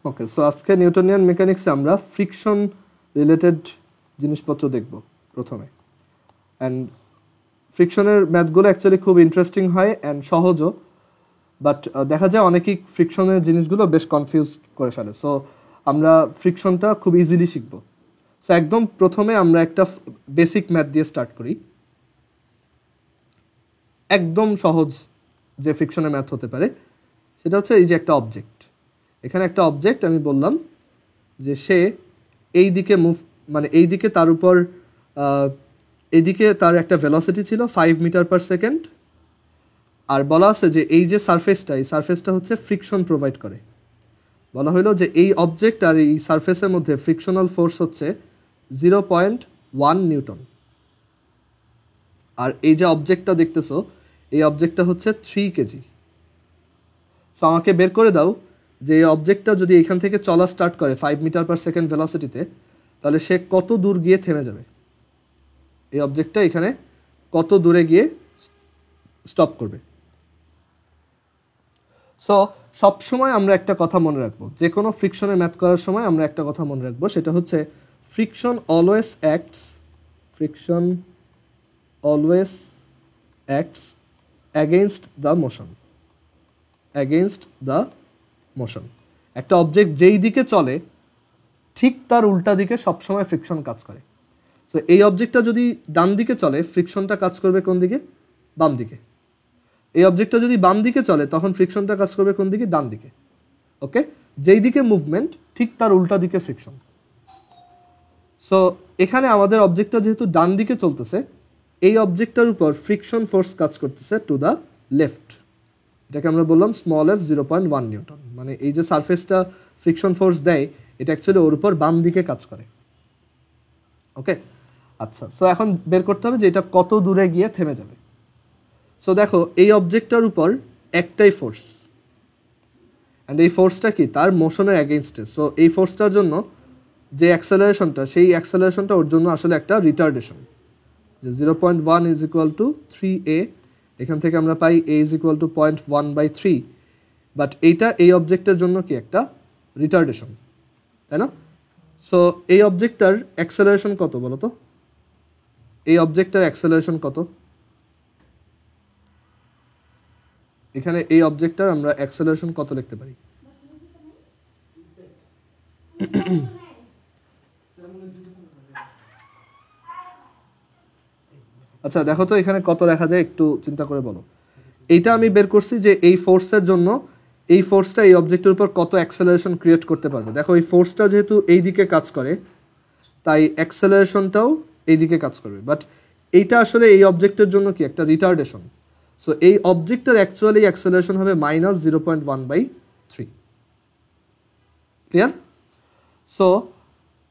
ওকে, so আজকে Newtonian মেকানিক্সে আমরা friction related জিনিসপত্র দেখব প্রথমে। অ্যান্ড ফ্রিকশনের ম্যাথগুলো অ্যাকচুয়ালি খুব ইন্টারেস্টিং হয় অ্যান্ড সহজও, বাট দেখা যায় অনেকেই ফ্রিকশনের জিনিসগুলো বেশ কনফিউজ করে ফেলে। সো আমরা ফ্রিকশনটা খুব ইজিলি শিখব। সো একদম প্রথমে আমরা একটা বেসিক ম্যাথ দিয়ে স্টার্ট করি। একদম সহজ যে ফ্রিকশনের ম্যাথ হতে পারে সেটা হচ্ছে এই যে একটা অবজেক্ট, এখানে একটা অবজেক্ট আমি বললাম যে সে এই দিকে মুভ, মানে এই দিকে তার উপর এইদিকে তার একটা ভেলোসিটি ছিল 5 মিটার পার সেকেন্ড, আর বলা আছে যে এই যে সারফেসটা, এই সারফেসটা হচ্ছে ফ্রিকশন প্রোভাইড করে। বলা হলো যে এই অবজেক্ট আর এই সারফেসের মধ্যে ফ্রিকশনাল ফোর্স হচ্ছে 0.1 নিউটন। আর এই যে অবজেক্টটা দেখতেছো, এই অবজেক্টটা হচ্ছে 3 কেজি। সো আমাকে বের করে দাও যে এই অবজেক্টটা যদি এখান থেকে চলা স্টার্ট করে 5 মিটার পার সেকেন্ড ভেলোসিটিতে, তাহলে সে কত দূর গিয়ে থেমে যাবে। এই অবজেক্টটা এখানে কত দূরে গিয়ে স্টপ করবে। সো সবসময় আমরা একটা কথা মনে রাখবো, যে কোনো ফ্রিকশনের ম্যাথ করার সময় আমরা একটা কথা মনে রাখবো, সেটা হচ্ছে friction always acts against the motion. একটা অবজেক্ট যেই দিকে চলে ঠিক তার উল্টা দিকে সবসময় ফ্রিকশন কাজ করে। সো এই অবজেক্টটা যদি ডান দিকে চলে, ফ্রিকশনটা কাজ করবে কোন দিকে? বাম দিকে। এই অবজেক্টটা যদি বাম দিকে চলে, তখন ফ্রিকশনটা কাজ করবে কোন দিকে? ডান দিকে। ওকে, যেই দিকে মুভমেন্ট ঠিক তার উল্টা দিকে ফ্রিকশন। সো এখানে আমাদের অবজেক্টটা যেহেতু ডান দিকে চলতেছে, এই অবজেক্টটার উপর ফ্রিকশন ফোর্স কাজ করতেছে টু দ্য লেফট। এটাকে আমরা বললাম স্মল এফ 0.1 নিউটন। মানে এই যে সারফেসটা ফ্রিকশন ফোর্স দেয়, এটা অ্যাকচুয়ালি ওর উপর বাম দিকে কাজ করে। ওকে, আচ্ছা, সো এখন বের করতে হবে যে এটা কত দূরে গিয়ে থেমে যাবে। সো দেখো, এই অবজেক্টটার উপর একটাই ফোর্স, অ্যান্ড এই ফোর্সটা কি? তার মোশনের অ্যাগেইনস্টে। সো এই ফোর্সটার জন্য যে অ্যাক্সেলারেশনটা, সেই অ্যাক্সেলারেশনটা ওর জন্য আসলে একটা রিটার্ডেশন। যে 0.1 ইজ ইকুয়াল টু 3a, এখান থেকে আমরা পাই a is equal two 0.1/3, but এইটা এই অবজেক্টের জন্য কি একটা রিটার্ডেশন, তাই না? সো এই অবজেক্টটার অ্যাক্সেলারেশন কত বলো তো? এই অবজেক্টটার অ্যাক্সেলারেশন কত? এখানে এই অবজেক্টটার আমরা অ্যাক্সেলারেশন কত লিখতে পারি? আচ্ছা দেখো তো এখানে কত লেখা যায়, একটু চিন্তা করে বলো। এইটা আমি বের করছি যে এই ফোর্সের জন্য এই ফোর্সটা এই অবজেক্টের উপর কত অ্যাক্সেলারেশন ক্রিয়েট করতে পারবে। দেখো, এই ফোর্সটা যেহেতু এই দিকে কাজ করে, তাই অ্যাক্সেলারেশনটাও এই দিকে কাজ করবে। বাট এইটা আসলে এই অবজেক্টের জন্য কি একটা রিটার্ডেশন। সো এই অবজেক্টের অ্যাকচুয়ালি অ্যাক্সেলারেশন হবে -0.1/3। ক্লিয়ার? সো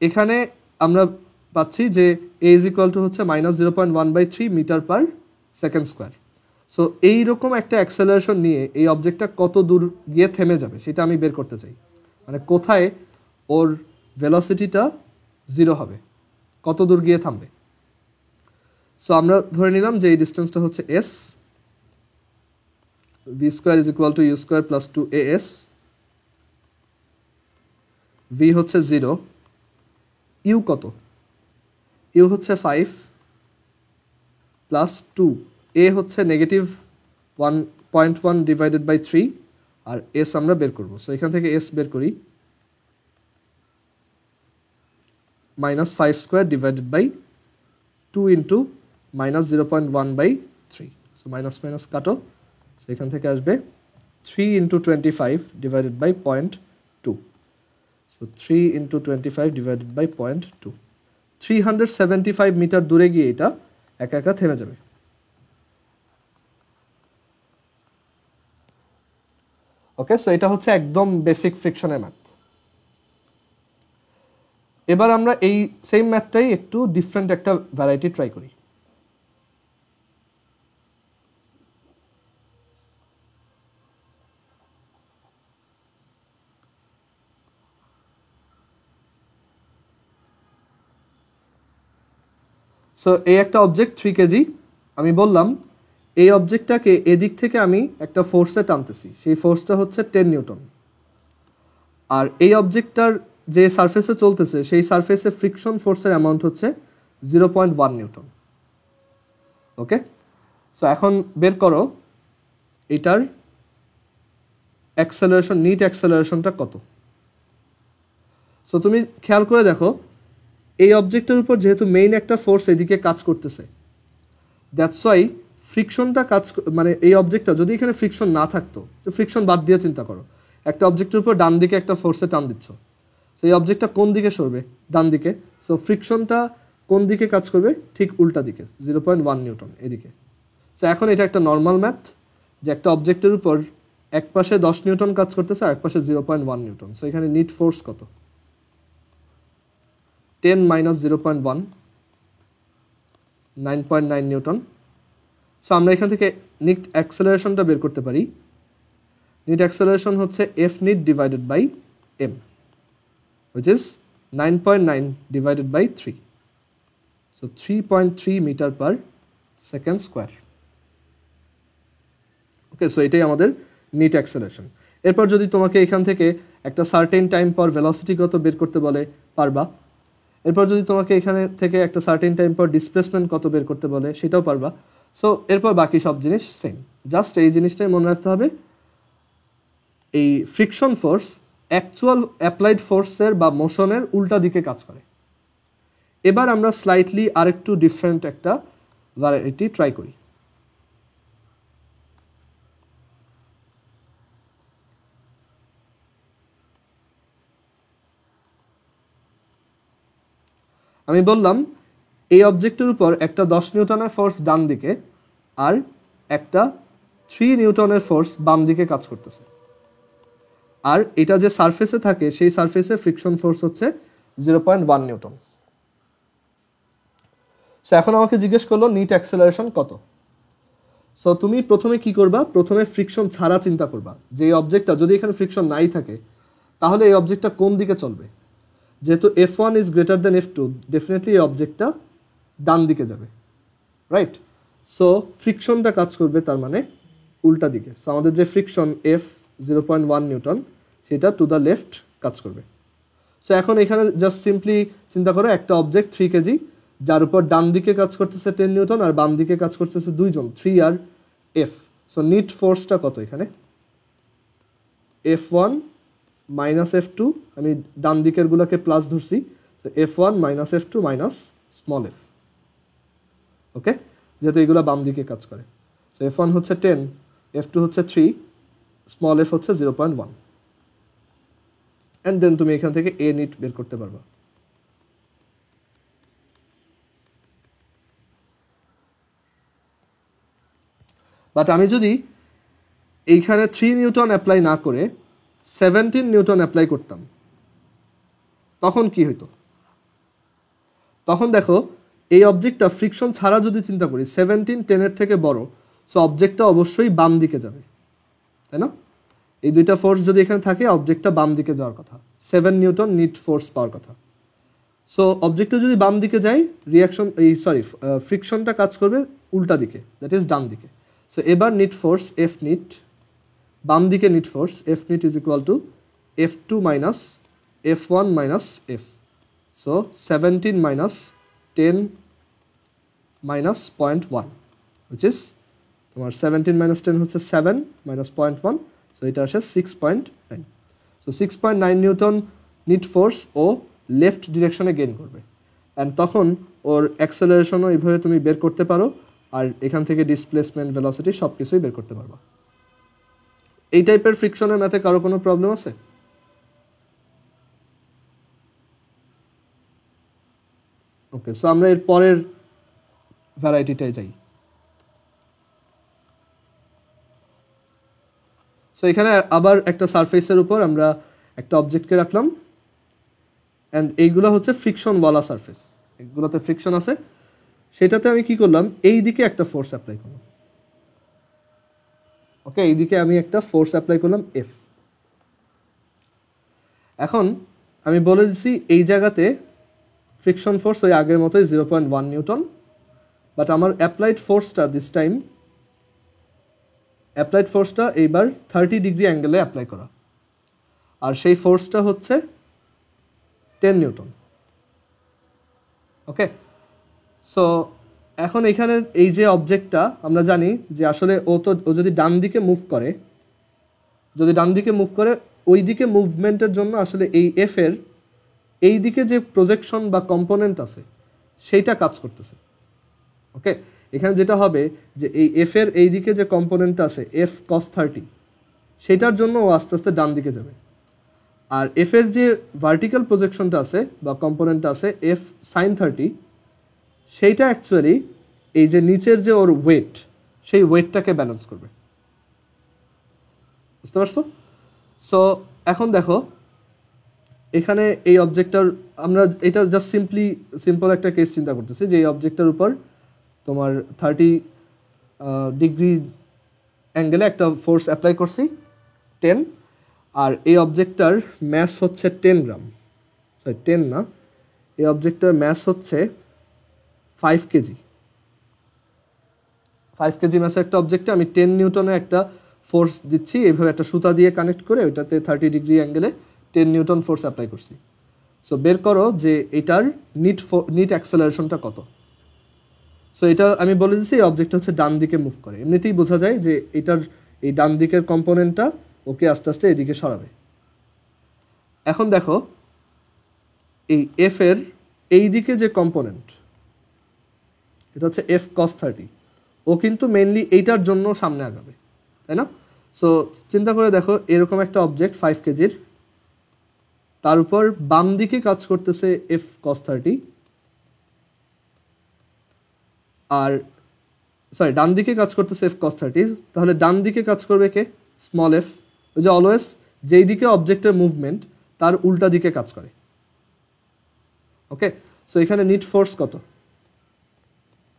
এখানে আমরা পাচ্ছি যে a ইজ ইকুয়াল টু হচ্ছে -0.1/3 metre per second square. So এইরকম একটা অ্যাক্সেলারেশন নিয়ে এই অবজেক্টটা কত দূর গিয়ে থেমে যাবে সেটা আমি বের করতে চাই। মানে কোথায় ওর ভেলোসিটিটা 0 হবে, কত দূর গিয়ে থামবে। সো আমরা ধরে নিলাম যে এই ডিস্টেন্সটা হচ্ছে s, v square is equal two u square plus 2as, v হচ্ছে 0, u কত? u হচ্ছে 5 প্লাস 2, a হচ্ছে -1.1 ডিভাইডেড বাই 3, আর s আমরা বের করবো। সো এখান থেকে s বের করি, -5 square divided by 2 into -0.1/3। So minus minus কাটো, সো এখান থেকে আসবে 3 into 25 divided by 0.2। So 3 into 25 divided by 0.2, 375 metre দূরে গিয়ে এটা একা একা থেমে যাবে। ওকে, সো এটা হচ্ছে একদম বেসিক ফ্রিকশনের ম্যাথ। এবার আমরা এই সেম ম্যাথটাই একটু ডিফারেন্ট একটা ভ্যারাইটি ট্রাই করি। সো এই একটা অবজেক্ট 3 কেজি, আমি বললাম এই অবজেক্টটাকে এদিক থেকে আমি একটা ফোর্সে টানতেছি, সেই ফোর্সটা হচ্ছে 10 নিউটন। আর এই অবজেক্টটার যে সারফেসে চলতেছে সেই সারফেসে ফ্রিকশন ফোর্সের অ্যামাউন্ট হচ্ছে 0.1 নিউটন। ওকে, সো এখন বের করো এটার অ্যাক্সেলারেশন, নিট অ্যাক্সেলারেশনটা কত। সো তুমি খেয়াল করে দেখো এই অবজেক্টের উপর যেহেতু মেইন একটা ফোর্স এদিকে কাজ করতেছে, দ্যাটস ওয়াই ফ্রিকশনটা মানে এই অবজেক্টটা যদি এখানে ফ্রিকশন না থাকতো, ফ্রিকশন বাদ দিয়ে চিন্তা করো, একটা অবজেক্টের উপর ডান দিকে একটা ফোর্সে টান দিচ্ছ, সো এই অবজেক্টটা কোন দিকে সরবে? ডান দিকে। সো ফ্রিকশনটা কোন দিকে কাজ করবে? ঠিক উল্টা দিকে, 0.1 নিউটন এদিকে। সো এখন এটা একটা নর্মাল ম্যাথ যে একটা অবজেক্টের উপর এক পাশে 10 নিউটন কাজ করতেছে আর এক পাশে 0.1 নিউটন। সো এখানে নিট ফোর্স কত? 10 মাইনাস 0.1, 9.9 নিউটন। সো আমরা এখান থেকে নিট অ্যাক্সেলারেশনটা বের করতে পারি। নিট অ্যাক্সেলারেশন হচ্ছে F net divided by m, which is 9.9 divided by 3. So 3.3 meter per second square. Okay, so এটাই আমাদের নিট অ্যাক্সেলারেশন। এরপর যদি তোমাকে এখান থেকে একটা সার্টেন টাইম পর ভেলোসিটি কত বের করতে বলে, পারবা। এরপর যদি তোমাকে এখানে থেকে একটা সার্টেন টাইম পর ডিসপ্লেসমেন্ট কত বের করতে বলে, সেটাও পারবা। সো এরপর বাকি সব জিনিস সেম, জাস্ট এই জিনিসটাই মনে রাখতে হবে, এই ফ্রিকশন ফোর্স অ্যাকচুয়াল অ্যাপ্লাইড ফোর্সের বা মোশনের উল্টা দিকে কাজ করে। এবার আমরা স্লাইটলি আরেকটু ডিফারেন্ট একটা ভ্যারাইটি ট্রাই করি। আমি বললাম এই অবজেক্টের উপর একটা 10 নিউটনের ফোর্স ডান দিকে আর একটা 3 নিউটনের ফোর্স বাম দিকে কাজ করতেছে, আর এটা যে সারফেসে থাকে সেই সারফেসে ফ্রিকশন ফোর্স হচ্ছে 0.1 নিউটন। সো এখন আমাকে জিজ্ঞেস করলো নিট অ্যাক্সেলারেশন কত। সো তুমি প্রথমে কি করবা? প্রথমে ফ্রিকশন ছাড়া চিন্তা করবা যে এই অবজেক্টটা যদি এখানে ফ্রিকশন নাই থাকে তাহলে এই অবজেক্টটা কোন দিকে চলবে। যেহেতু F1 is greater than F2, definitely এই অবজেক্টটা ডান দিকে যাবে, রাইট? সো ফ্রিকশনটা কাজ করবে তার মানে উল্টা দিকে। সো আমাদের যে ফ্রিকশন F 0.1 নিউটন সেটা টু দ্য লেফট কাজ করবে। সো এখন এখানে জাস্ট সিম্পলি চিন্তা করো একটা অবজেক্ট 3 কেজি যার উপর ডান দিকে কাজ করতেছে 10 নিউটন আর বাম দিকে কাজ করতেছে দুইজন, 3 আর F। সো নিট ফোর্সটা কত এখানে? F1 মাইনাস F2, আমি ডান দিকের গুলাকে প্লাস ধরছি, তো F1 minus F2 minus small f। ওকে, যেহেতু এগুলো বাম দিকে কাজ করে। সো F1 হচ্ছে 10, F2 হচ্ছে 3, স্মল f হচ্ছে 0.1, অ্যান্ড দেন তুমি এখান থেকে এ নিট বের করতে পারবা। বাট আমি যদি এইখানে 3 নিউটন অ্যাপ্লাই না করে 17 নিউটন অ্যাপ্লাই করতাম তখন কি হইতো? তখন দেখো এই অবজেক্টটা ফ্রিকশন ছাড়া যদি চিন্তা করি 17 10-এর থেকে বড়, সো অবজেক্টটা অবশ্যই বাম দিকে যাবে, তাই না? এই দুইটা ফোর্স যদি এখানে থাকে অবজেক্টটা বাম দিকে যাওয়ার কথা, 7 নিউটন নিট ফোর্স পাওয়ার কথা। সো অবজেক্টটা যদি বাম দিকে যায় ফ্রিকশনটা কাজ করবে উল্টা দিকে, দ্যাট ইজ ডান দিকে। সো এবার নিট ফোর্স এফ নিট, বাম দিকে net force F net is equal to F2 minus F1 minus F। So 17 minus 10 minus 0.1, which is তোমার 17 মাইনাস 10 হচ্ছে 7 মাইনাস 0.1, সো এটা আসে 6.9। সো 6.9 নিউটন নিট ফোর্স ও left ডিরেকশনে gain করবে, and তখন ওর অ্যাক্সেলারেশনও এইভাবে তুমি বের করতে পারো, আর এখান থেকে ডিসপ্লেসমেন্ট ভেলোসিটি সব কিছুই বের করতে পারবা। এই টাইপের ফ্রিকশনের ম্যাথে কারো কোনো প্রবলেম আছে? ওকে, সো আমরা এর পরের ভ্যারাইটিটায় যাই। সো এখানে আবার একটা সারফেসের উপর আমরা একটা অবজেক্টকে রাখলাম, অ্যান্ড এইগুলো হচ্ছে ফ্রিকশনওয়ালা সারফেস, এগুলোতে ফ্রিকশন আছে। সেটাতে আমি কি করলাম, এই দিকে একটা ফোর্স অ্যাপ্লাই করলাম। ওকে, এইদিকে আমি একটা ফোর্স অ্যাপ্লাই করলাম F। এখন আমি বলে দিচ্ছি এই জায়গাতে ফ্রিকশন ফোর্স ওই আগের মতোই 0.1 নিউটন, বাট আমার অ্যাপ্লাইড ফোর্সটা এইবার 30 ডিগ্রি অ্যাঙ্গেলে অ্যাপ্লাই করা। আর সেই ফোর্সটা হচ্ছে 10 নিউটন। ওকে, সো এখন এখানে এই যে অবজেক্টটা আমরা জানি যে আসলে ও যদি ডান দিকে মুভ করে, ওই দিকে মুভমেন্টের জন্য আসলে এই এফ এর এই দিকে যে প্রজেকশন বা কম্পোনেন্ট আছে সেইটা কাজ করতেছে। ওকে, এখানে যেটা হবে যে এই এফ এর এই দিকে যে কম্পোনেন্টটা আছে এফ কস 30, সেটার জন্য ও আস্তে আস্তে ডান দিকে যাবে। আর এফ এর যে ভার্টিক্যাল প্রজেকশনটা আছে বা কম্পোনেন্টটা আছে এফ সাইন 30, সেইটা অ্যাকচুয়ালি এই যে নিচের যে ওর ওয়েট, সেই ওয়েটটাকে ব্যালেন্স করবে। বুঝতে পারছো? সো এখন দেখো এখানে এই অবজেক্টটার আমরা এটা জাস্ট সিম্পল একটা কেস চিন্তা করতেছি যে এই অবজেক্টটার উপর তোমার 30 ডিগ্রি অ্যাঙ্গেলে একটা ফোর্স অ্যাপ্লাই করছি 10, আর এই অবজেক্টটার ম্যাস হচ্ছে 10 গ্রাম, সরি 10 না, এই অবজেক্টটার ম্যাস হচ্ছে 5 কেজি। 5 কেজি ম্যাসের একটা অবজেক্টে আমি 10 নিউটনের একটা ফোর্স দিচ্ছি, এইভাবে একটা সুতা দিয়ে কানেক্ট করে ওইটাতে 30 ডিগ্রি অ্যাঙ্গেলে 10 নিউটন ফোর্স অ্যাপ্লাই করছি। সো বের করো যে এটার নিট অ্যাক্সেলারেশনটা কত। সো এটা আমি বলে দিচ্ছি এই অবজেক্ট হচ্ছে ডান দিকে মুভ করে, এমনিতেই বোঝা যায় যে এটার এই ডান দিকের কম্পোনেন্টটা ওকে আস্তে আস্তে এদিকে সরাবে। এখন দেখো এই এফ এর এই দিকে যে কম্পোনেন্ট, এটা হচ্ছে এফ কস 30, ও কিন্তু মেইনলি এইটার জন্য সামনে আগাবে, তাই না? সো চিন্তা করে দেখো এরকম একটা অবজেক্ট 5 কেজির, তার উপর বাম দিকে কাজ করতেছে এফ কস 30, আর সরি ডান দিকে কাজ করতেছে এফ কস 30, তাহলে ডান দিকে কাজ করবে কে? Small F. ওই যে অলওয়েজ যেই দিকে অবজেক্টের মুভমেন্ট তার উল্টা দিকে কাজ করে। ওকে, সো এখানে নিট ফোর্স কত?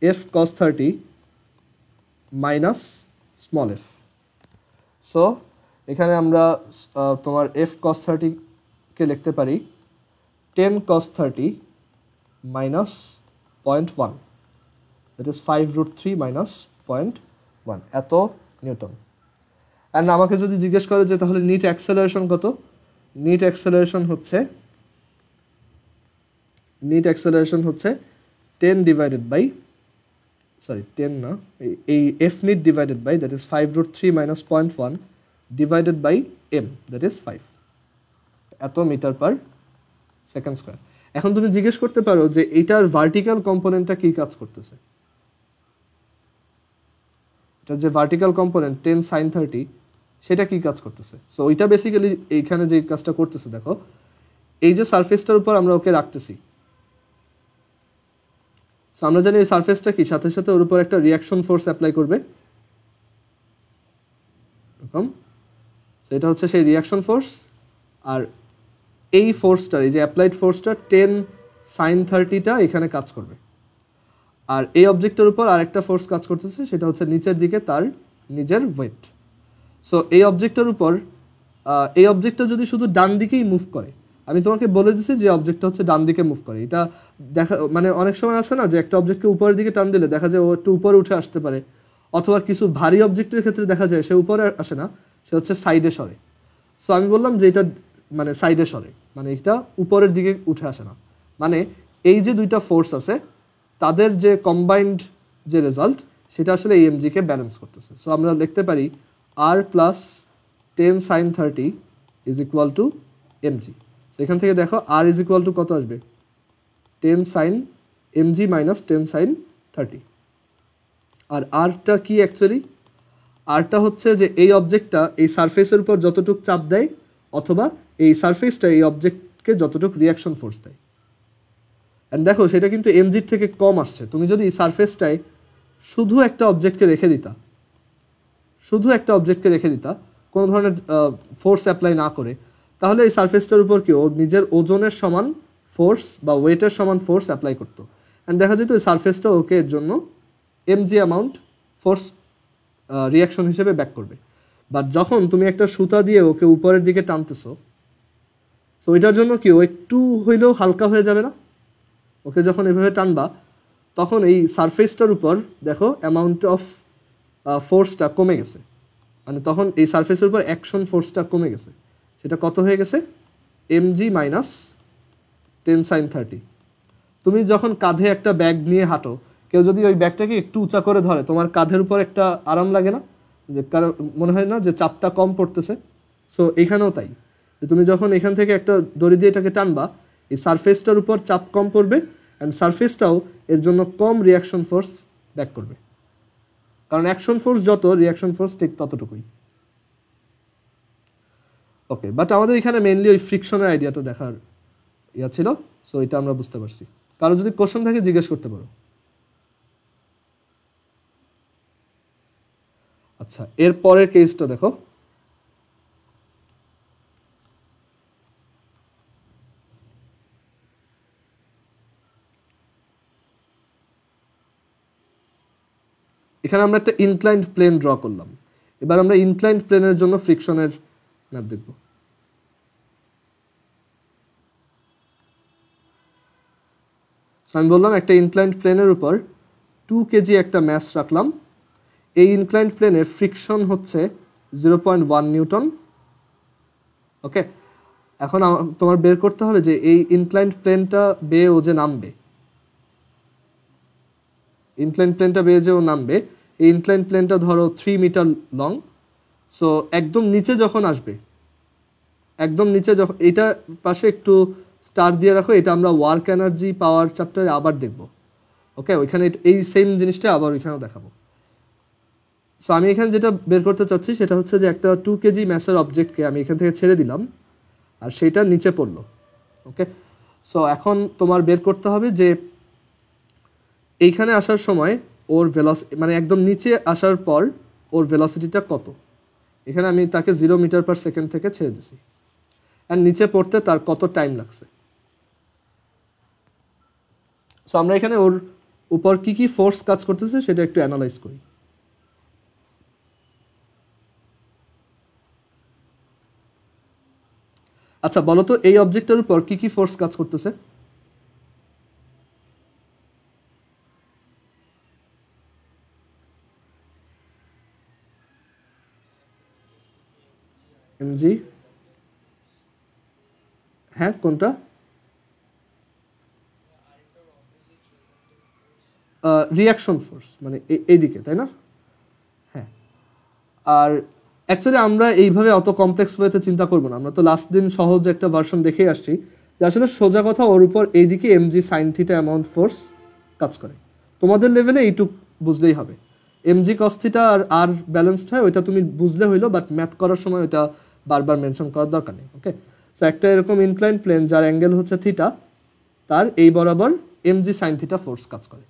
এফ কস 30 মাইনাস স্মল এফ। সো এখানে আমরা তোমার এফ কস 30 কে লিখতে পারি 10 cos 30 minus 0.1, that is 5√3 minus 0.1 এত নিউটন। অ্যান্ড আমাকে যদি জিজ্ঞেস করে যে তাহলে নিট অ্যাক্সেলারেশন কত, নিট অ্যাক্সেলারেশন হচ্ছে 10 ডিভাইডেড বাই, সরি 10 না, এই F net divided by that is 5√3 minus 0.1 divided by m, that is 5 এত মিটার পার সেকেন্ড স্কোয়ার। এখন তুমি জিজ্ঞেস করতে পারো যে এটার ভার্টিক্যাল কম্পোনেন্টটা কি কাজ করতেছে। এটার যে ভার্টিক্যাল কম্পোনেন্ট 10 sin 30 সেটা কি কাজ করতেছে। সো ওইটা বেসিক্যালি এইখানে যে কাজটা করতেছে দেখো, এই যে সারফেসটার উপর আমরা ওকে রাখতেছি, সো আমরা জানি এই সারফেসটা কি সাথে সাথে ওর উপর একটা রিয়াকশন ফোর্স অ্যাপ্লাই করবে এরকম। সো এটা হচ্ছে সেই রিয়াকশন ফোর্স, আর এই ফোর্সটা, এই যে অ্যাপ্লাইড ফোর্সটা 10 sin 30টা এখানে কাজ করবে। আর এই অবজেক্টের উপর আরেকটা ফোর্স কাজ করতেছে, সেটা হচ্ছে নিচের দিকে তার নিজের ওয়েট। সো এই অবজেক্টের উপর এই অবজেক্টটা যদি শুধু ডান দিকেই মুভ করে, আমি তোমাকে বলে দিচ্ছি যে অবজেক্টটা হচ্ছে ডান দিকে মুভ করে, এটা দেখা মানে অনেক সময় আছে না যে একটা অবজেক্টকে উপরের দিকে টান দিলে দেখা যায় ও একটু উপরে উঠে আসতে পারে, অথবা কিছু ভারী অবজেক্টের ক্ষেত্রে দেখা যায় সে উপরে আসে না, সে হচ্ছে সাইডে সরে। সো আমি বললাম যে এটা মানে সাইডে সরে, মানে এটা উপরের দিকে উঠে আসে না, মানে এই যে দুইটা ফোর্স আছে তাদের যে কম্বাইন্ড যে রেজাল্ট সেটা আসলে এই এমজিকে ব্যালেন্স করতেছে। সো আমরা লিখতে পারি আর plus 10 sin 30 is equal to MG. So এখান থেকে দেখো আর ইজ ইকুয়াল টু কত আসবে, 10 sin এমজি মাইনাস 10 sin 30। আর আরটা কি অ্যাকচুয়ালি, আরটা হচ্ছে যে এই অবজেক্টটা এই সারফেসের উপর যতটুকু চাপ দেয়, অথবা এই সারফেসটা এই অবজেক্টকে যতটুকু রিয়াকশন ফোর্স দেয়। অ্যান্ড দেখো সেটা কিন্তু এমজির থেকে কম আসছে। তুমি যদি এই সারফেসটায় শুধু একটা অবজেক্টকে রেখে দিতা, কোনো ধরনের ফোর্স অ্যাপ্লাই না করে, তাহলে এই সারফেসটার উপর কি ও নিজের ওজনের সমান ফোর্স বা ওয়েটের সমান ফোর্স অ্যাপ্লাই করতো, অ্যান্ড দেখা যেত এই সারফেসটা ওকে এর জন্য এমজি অ্যামাউন্ট ফোর্স রিয়াকশন হিসেবে ব্যাক করবে। বাট যখন তুমি একটা সুতা দিয়ে ওকে উপরের দিকে টানতেছো, সো এটার জন্য কি ও একটু হইলেও হালকা হয়ে যাবে না? ওকে যখন এভাবে টানবা তখন এই সারফেসটার উপর দেখো অ্যামাউন্ট অফ ফোর্সটা কমে গেছে, মানে তখন এই সারফেসের উপর অ্যাকশন ফোর্সটা কমে গেছে, সেটা কত হয়ে গেছে mg মাইনাস 10 sin 30। তুমি যখন কাঁধে একটা ব্যাগ নিয়ে হাঁটো, কেউ যদি ওই ব্যাগটাকে একটু উঁচা করে ধরে, তোমার কাঁধের উপর একটা আরাম লাগে না, যে কারণ মনে হয় না যে চাপটা কম পড়তেছে? সো এখানেও তাই, যে তুমি যখন এখান থেকে একটা দড়ি দিয়ে এটাকে টানবা, এই সারফেসটার উপর চাপ কম পড়বে, অ্যান্ড সারফেসটাও এর জন্য কম রিয়াকশন ফোর্স ব্যাক করবে, কারণ অ্যাকশন ফোর্স যত, রিয়াকশন ফোর্স ঠিক ততটুকুই। ওকে, বাট আমাদের এখানে মেইনলি ওই ফ্রিকশনের আইডিয়াটা দেখার ইয়া ছিল, সো এটা আমরা বুঝতে পারছি। কারো যদি কোশ্চেন থাকে জিজ্ঞেস করতে পারো। আচ্ছা, এর পরের কেসটা দেখো। এখানে আমরা একটা ইনক্লাইন্ড প্লেন ড্র করলাম। এবার আমরা ইনক্লাইন্ড প্লেনের জন্য ফ্রিকশনের ম্যাথ দেখব। আমি বললাম একটা ইনক্লাইন্ড প্লেনের উপর 2 কেজি একটা ম্যাস রাখলাম। এই ইনক্লাইন্ড প্লেনের ফ্রিকশন হচ্ছে 0.1 নিউটন। ওকে, এখন তোমার বের করতে হবে যে এই ইনক্লাইন্ড প্লেনটা বেয়ে ও যে নামবে, ইনক্লাইন্ড প্লেনটা বেয়ে যে ও নামবে, এই ইনক্লাইন্ড প্লেনটা ধরো 3 মিটার লং। সো একদম নিচে যখন আসবে, একদম নিচে যখন, এটা পাশে একটু স্টার দিয়ে রাখো, এটা আমরা ওয়ার্ক এনার্জি পাওয়ার চ্যাপ্টারে আবার দেখব। ওকে, ওইখানে এই সেম জিনিসটা আবার ওইখানেও দেখাবো। সো আমি এখানে যেটা বের করতে চাচ্ছি সেটা হচ্ছে যে একটা 2 কেজি ম্যাসের অবজেক্টকে আমি এখান থেকে ছেড়ে দিলাম, আর সেটা নিচে পড়লো। ওকে, সো এখন তোমার বের করতে হবে যে এইখানে আসার সময় ওর ভেলোসিটি, মানে একদম নিচে আসার পর ওর ভেলোসিটিটা কত। এখানে আমি তাকে 0 মিটার পার সেকেন্ড থেকে ছেড়ে দিছি, আর নিচে পড়তে তার কত টাইম লাগছে। সো আমরা এখানে ওর উপর কি কি ফোর্স কাজ করতেছে সেটা একটু অ্যানালাইজ করি। আচ্ছা বলো তো, এই অবজেক্টের উপর কি কি ফোর্স কাজ করতেছে? এমজি, হ্যাঁ কোনটা? রিয়াকশন ফোর্স, মানে এইদিকে, তাই না? হ্যাঁ, আর অ্যাকচুয়ালি আমরা এইভাবে অত কমপ্লেক্স ওয়েতে চিন্তা করবো না। আমরা তো লাস্ট দিন সহজ একটা ভার্সন দেখেই আসছি, যে আসলে সোজা কথা ওর উপর এইদিকে MG sine theta amount force কাজ করে। তোমাদের লেভেলে এইটুক বুঝলেই হবে। এমজি কস থিটা আর আর ব্যালেন্সড হয়, ওইটা তুমি বুঝলে হইলো, বাট ম্যাথ করার সময় ওইটা বারবার মেনশন করার দরকার নেই। ওকে, তো একটা এরকম ইনক্লাইন প্লেন যার অ্যাঙ্গেল হচ্ছে থিটা, তার এই বরাবর এমজি সাইন থিটা ফোর্স কাজ করে।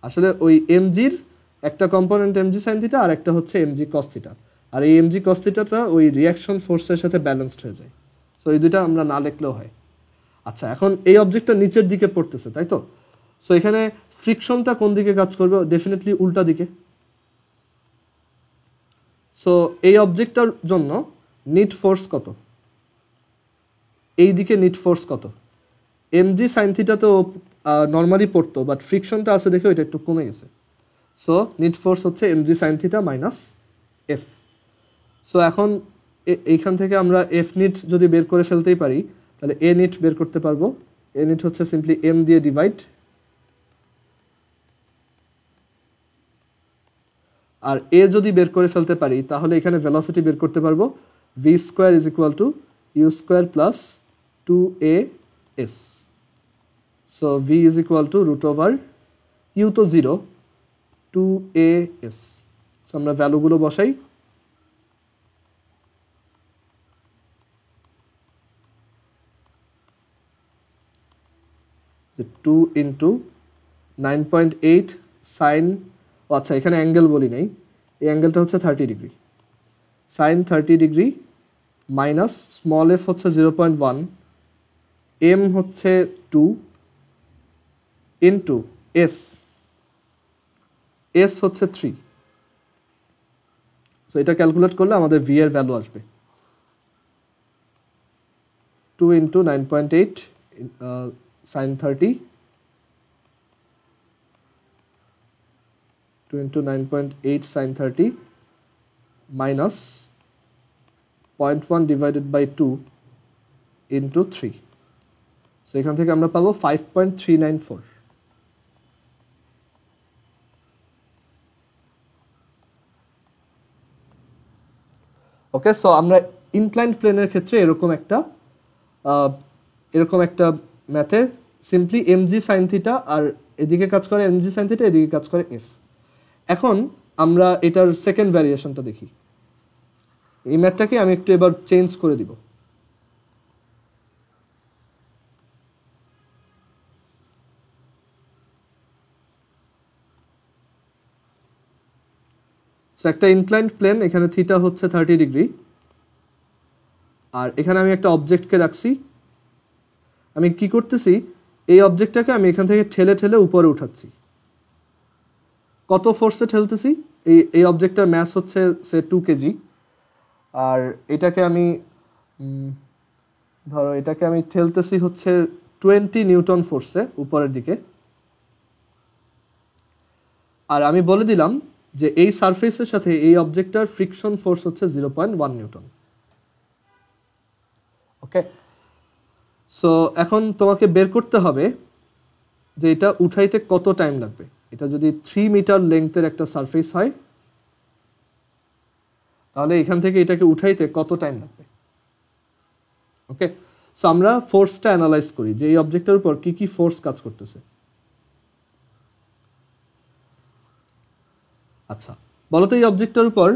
আসলে ওই এমজির একটা কম্পোনেন্ট এমজি সাইন থিটা, আর একটা হচ্ছে এমজি কস থিটা, আর এই এমজি কস থিটাটা ওই রিয়াকশন ফোর্সের সাথে ব্যালেন্সড হয়ে যায়। সো এই দুইটা আমরা না লিখলেও হয়। আচ্ছা, এখন এই অবজেক্টটা নিচের দিকে পড়তেছে, তাই তো? সো এখানে ফ্রিকশনটা কোন দিকে কাজ করবে? ডেফিনেটলি উল্টা দিকে। সো এই অবজেক্টটার জন্য নিট ফোর্স কত? এই দিকে নিট ফোর্স কত? এমজি সাইন থিটা তো নর্মালি পড়তো, বাট ফ্রিকশনটা আছে দেখে ওইটা একটু কমে গেছে। সো নিট ফোর্স হচ্ছে MG sine theta minus F. So এখন এইখান থেকে আমরা এফ নিট যদি বের করে ফেলতেই পারি, তাহলে এ নিট বের করতে পারবো। এ নিট হচ্ছে সিম্পলি এম দিয়ে ডিভাইড, আর এ যদি বের করে ফেলতে পারি তাহলে এখানে ভেলোসিটি বের করতে পারবো। V square is equal to you square plus 2a s। So v is equal to root over, u তো 0, 2a s। সো আমরা ভ্যালুগুলো বসাই। যে 2 ইন্টু 9.8 সাইন, আচ্ছা এখানে অ্যাঙ্গেল বলি নাই, এই অ্যাঙ্গেলটা হচ্ছে 30 ডিগ্রি, sine 30 degree minus small F হচ্ছে 0.1, এম হচ্ছে 2 ইন্টু এস, এস হচ্ছে 3। সো এটা ক্যালকুলেট করলে আমাদের ভি এর ভ্যালু আসবে 2 into 9.8 sine 30, 2 into 9.8 sin 30 minus 0.1 divided by 2 into 3, so এখান থেকে আমরা পাবো 5.394। ওকে, সো আমরা ইনক্লাইন্ড প্লেনের ক্ষেত্রে এরকম একটা ম্যাথে সিম্পলি এমজি সাইন থিটা, আর এদিকে কাজ করে এমজি সাইন থিটা, এদিকে কাজ করে এফ। এখন আমরা এটার সেকেন্ড ভ্যারিয়েশনটা দেখি। এই ম্যাথটাকে আমি একটু এবার চেঞ্জ করে দিব। একটা ইনক্লাইন্ড প্লেন, এখানে থিটা হচ্ছে 30 ডিগ্রি, আর এখানে আমি একটা অবজেক্টকে রাখছি। আমি কি করতেছি, এই অবজেক্টটাকে আমি এখান থেকে ঠেলে ঠেলে উপরে উঠাচ্ছি। কত ফোর্সে ঠেলতেছি? এই অবজেক্টটার ম্যাস হচ্ছে সে 2 কেজি, আর এটাকে আমি ধরো এটাকে আমি ঠেলতেছি হচ্ছে 20 নিউটন ফোর্সে উপরের দিকে। আর আমি বলে দিলাম যে এই সারফেসের সাথে এই অবজেক্টটার ফ্রিকশন ফোর্স হচ্ছে 0.1 নিউটন। ওকে, সো এখন তোমাকে বের করতে হবে যে এটা উঠাইতে কত টাইম লাগবে। এটা যদি 3 মিটার লেংথের একটা সারফেস হয়, তাহলে এখান থেকে এটাকে উঠাইতে কত টাইম লাগবে। ওকে, সো আমরা ফোর্সটা অ্যানালাইজ করি যে এই অবজেক্টের উপর কি কি ফোর্স কাজ করতেছে। আচ্ছা, বলতো এই অবজেক্টের উপর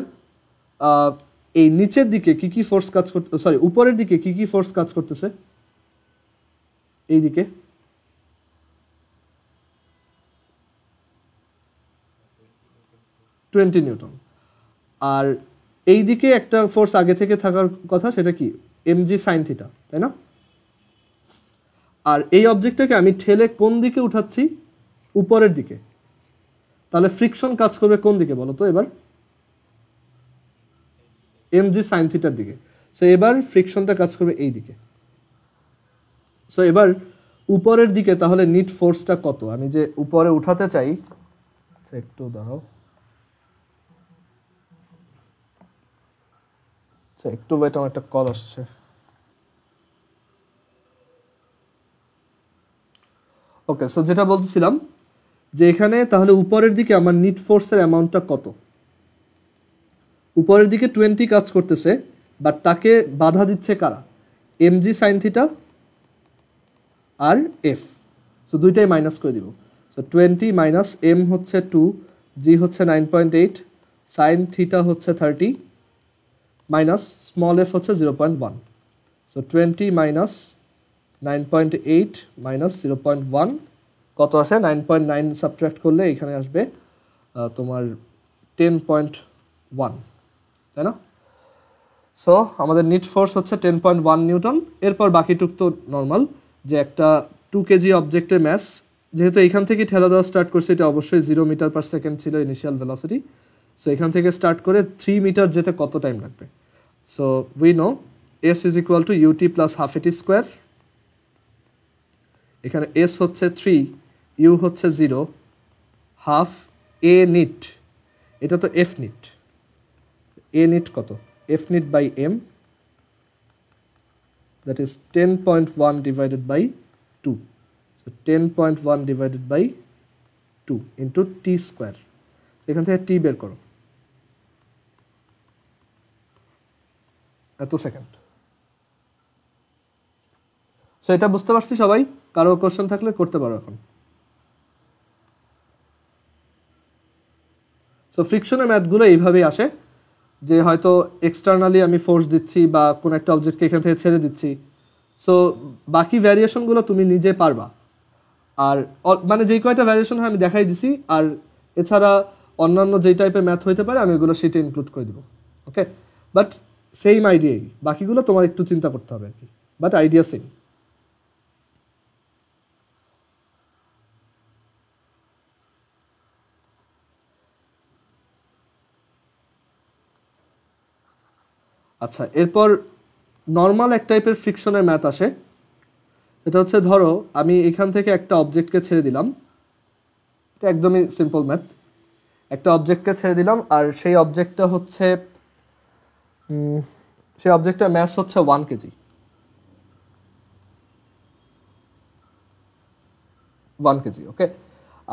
এই নিচের দিকে কি কি ফোর্স কাজ করতে, সরি উপরের দিকে কি কি ফোর্স কাজ করতেছে? এই দিকে টোয়েন্টি নিউটন, আর এই দিকে একটা ফোর্স আগে থেকে থাকার কথা, সেটা কি? এমজি সাইন থিটা, তাই না? আর এই অবজেক্টটাকে আমি ঠেলে কোন দিকে উঠাচ্ছি? উপরের দিকে। তাহলে ফ্রিকশন কাজ করবে কোন দিকে বলো তো এবার? এমজি সাইন থিটার দিকে। সো এবার ফ্রিকশনটা কাজ করবে এই দিকে। সো এবার উপরের দিকে তাহলে নিট ফোর্সটা কত? আমি যে উপরে উঠাতে চাই, একটু দাঁড়াও, একটু ওয়েট, আমার একটা কল আসছে। ওকে, সো যেটা বলতেছিলাম যে এখানে তাহলে উপরের দিকে আমার নিট ফোর্সের অ্যামাউন্টটা কত? উপরের দিকে 20 কাজ করতেছে, বাট তাকে বাধা দিচ্ছে কারা? এমজি সাইন থিটা আর এফ। সো দুইটাই মাইনাস করে দিব। সো 20 মাইনাস এম হচ্ছে 2, জি হচ্ছে 9.8, সাইন থিটা হচ্ছে 30, মাইনাস স্মল এফ হচ্ছে 0.1। সো 20 মাইনাস 9.8 মাইনাস 0.1 কত আসে? 9.9 সাবট্রাক্ট করলে এখানে আসবে তোমার 10.1, তাই না? সো আমাদের নিট ফোর্স হচ্ছে 10.1 নিউটন। এরপর বাকিটুক তো নর্মাল, যে একটা 2 কেজি অবজেক্টের ম্যাস, যেহেতু এখান থেকে ঠেলা দেওয়া স্টার্ট করছে, এটা অবশ্যই 0 মিটার পার সেকেন্ড ছিল ইনিশিয়াল ভেলোসিটি। সো এখান থেকে স্টার্ট করে 3 মিটার যেতে কত টাইম লাগবে? So we know s is equal to u t plus half a t square. এখানে এস হচ্ছে 3, ইউ হচ্ছে 0, হাফ এ নিট, এটা তো এফ নিট। এ নিট কত? F net by m, that is 10.1 divided by 2. So 10.1 divided by 2 into t square. এখান থেকে t বের করো, এত সেকেন্ড। সো এটা বুঝতে পারছি সবাই? কারো কোশ্চেন থাকলে করতে পারো এখন। সো ফ্রিকশনের ম্যাথগুলো এইভাবেই আসে, যে হয়তো এক্সটার্নালি আমি ফোর্স দিচ্ছি বা কোনো একটা অবজেক্টকে এখান থেকে ছেড়ে দিচ্ছি। সো বাকি ভ্যারিয়েশনগুলো তুমি নিজে পারবা। আর মানে যেই কয়টা ভ্যারিয়েশন হয় আমি দেখাই দিছি, আর এছাড়া অন্যান্য যেই টাইপের ম্যাথ হইতে পারে আমি ওগুলো শীটে ইনক্লুড করে দিব। ওকে, বাট সেম আইডিয়াই, বাকিগুলো তোমার একটু চিন্তা করতে হবে আর কি, বাট আইডিয়া সেম। আচ্ছা, এরপর নর্মাল এক টাইপের ফ্রিকশনের ম্যাথ আসে। এটা হচ্ছে ধরো আমি এখান থেকে একটা অবজেক্টকে ছেড়ে দিলাম, এটা একদমই সিম্পল ম্যাথ। একটা অবজেক্টকে ছেড়ে দিলাম, আর সেই অবজেক্টটা হচ্ছে সেই অবজেক্টটার ম্যাস হচ্ছে 1 কেজি, 1 কেজি। ওকে,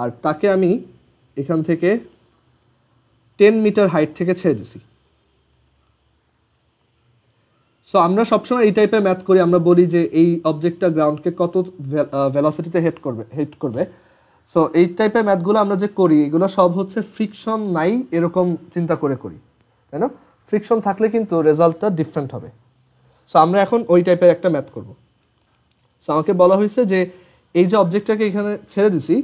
আর তাকে আমি এখান থেকে 10 মিটার হাইট থেকে ছেড়ে দিছি। সো আমরা সবসময় এই টাইপের ম্যাথ করি, আমরা বলি যে এই অবজেক্টটা গ্রাউন্ডকে কত ভেলোসিটিতে হিট করবে। সো এই টাইপের ম্যাথগুলো আমরা যে করি এগুলো সব হচ্ছে ফ্রিকশন নাই এরকম চিন্তা করে করি, তাই না? ফ্রিকশন থাকলে কিন্তু রেজাল্টটা ডিফারেন্ট হবে। সো আমরা এখন ওই টাইপের একটা ম্যাথ করব। সো আমাকে বলা হয়েছে যে এই যে অবজেক্টটাকে এখানে ছেড়ে দিছি,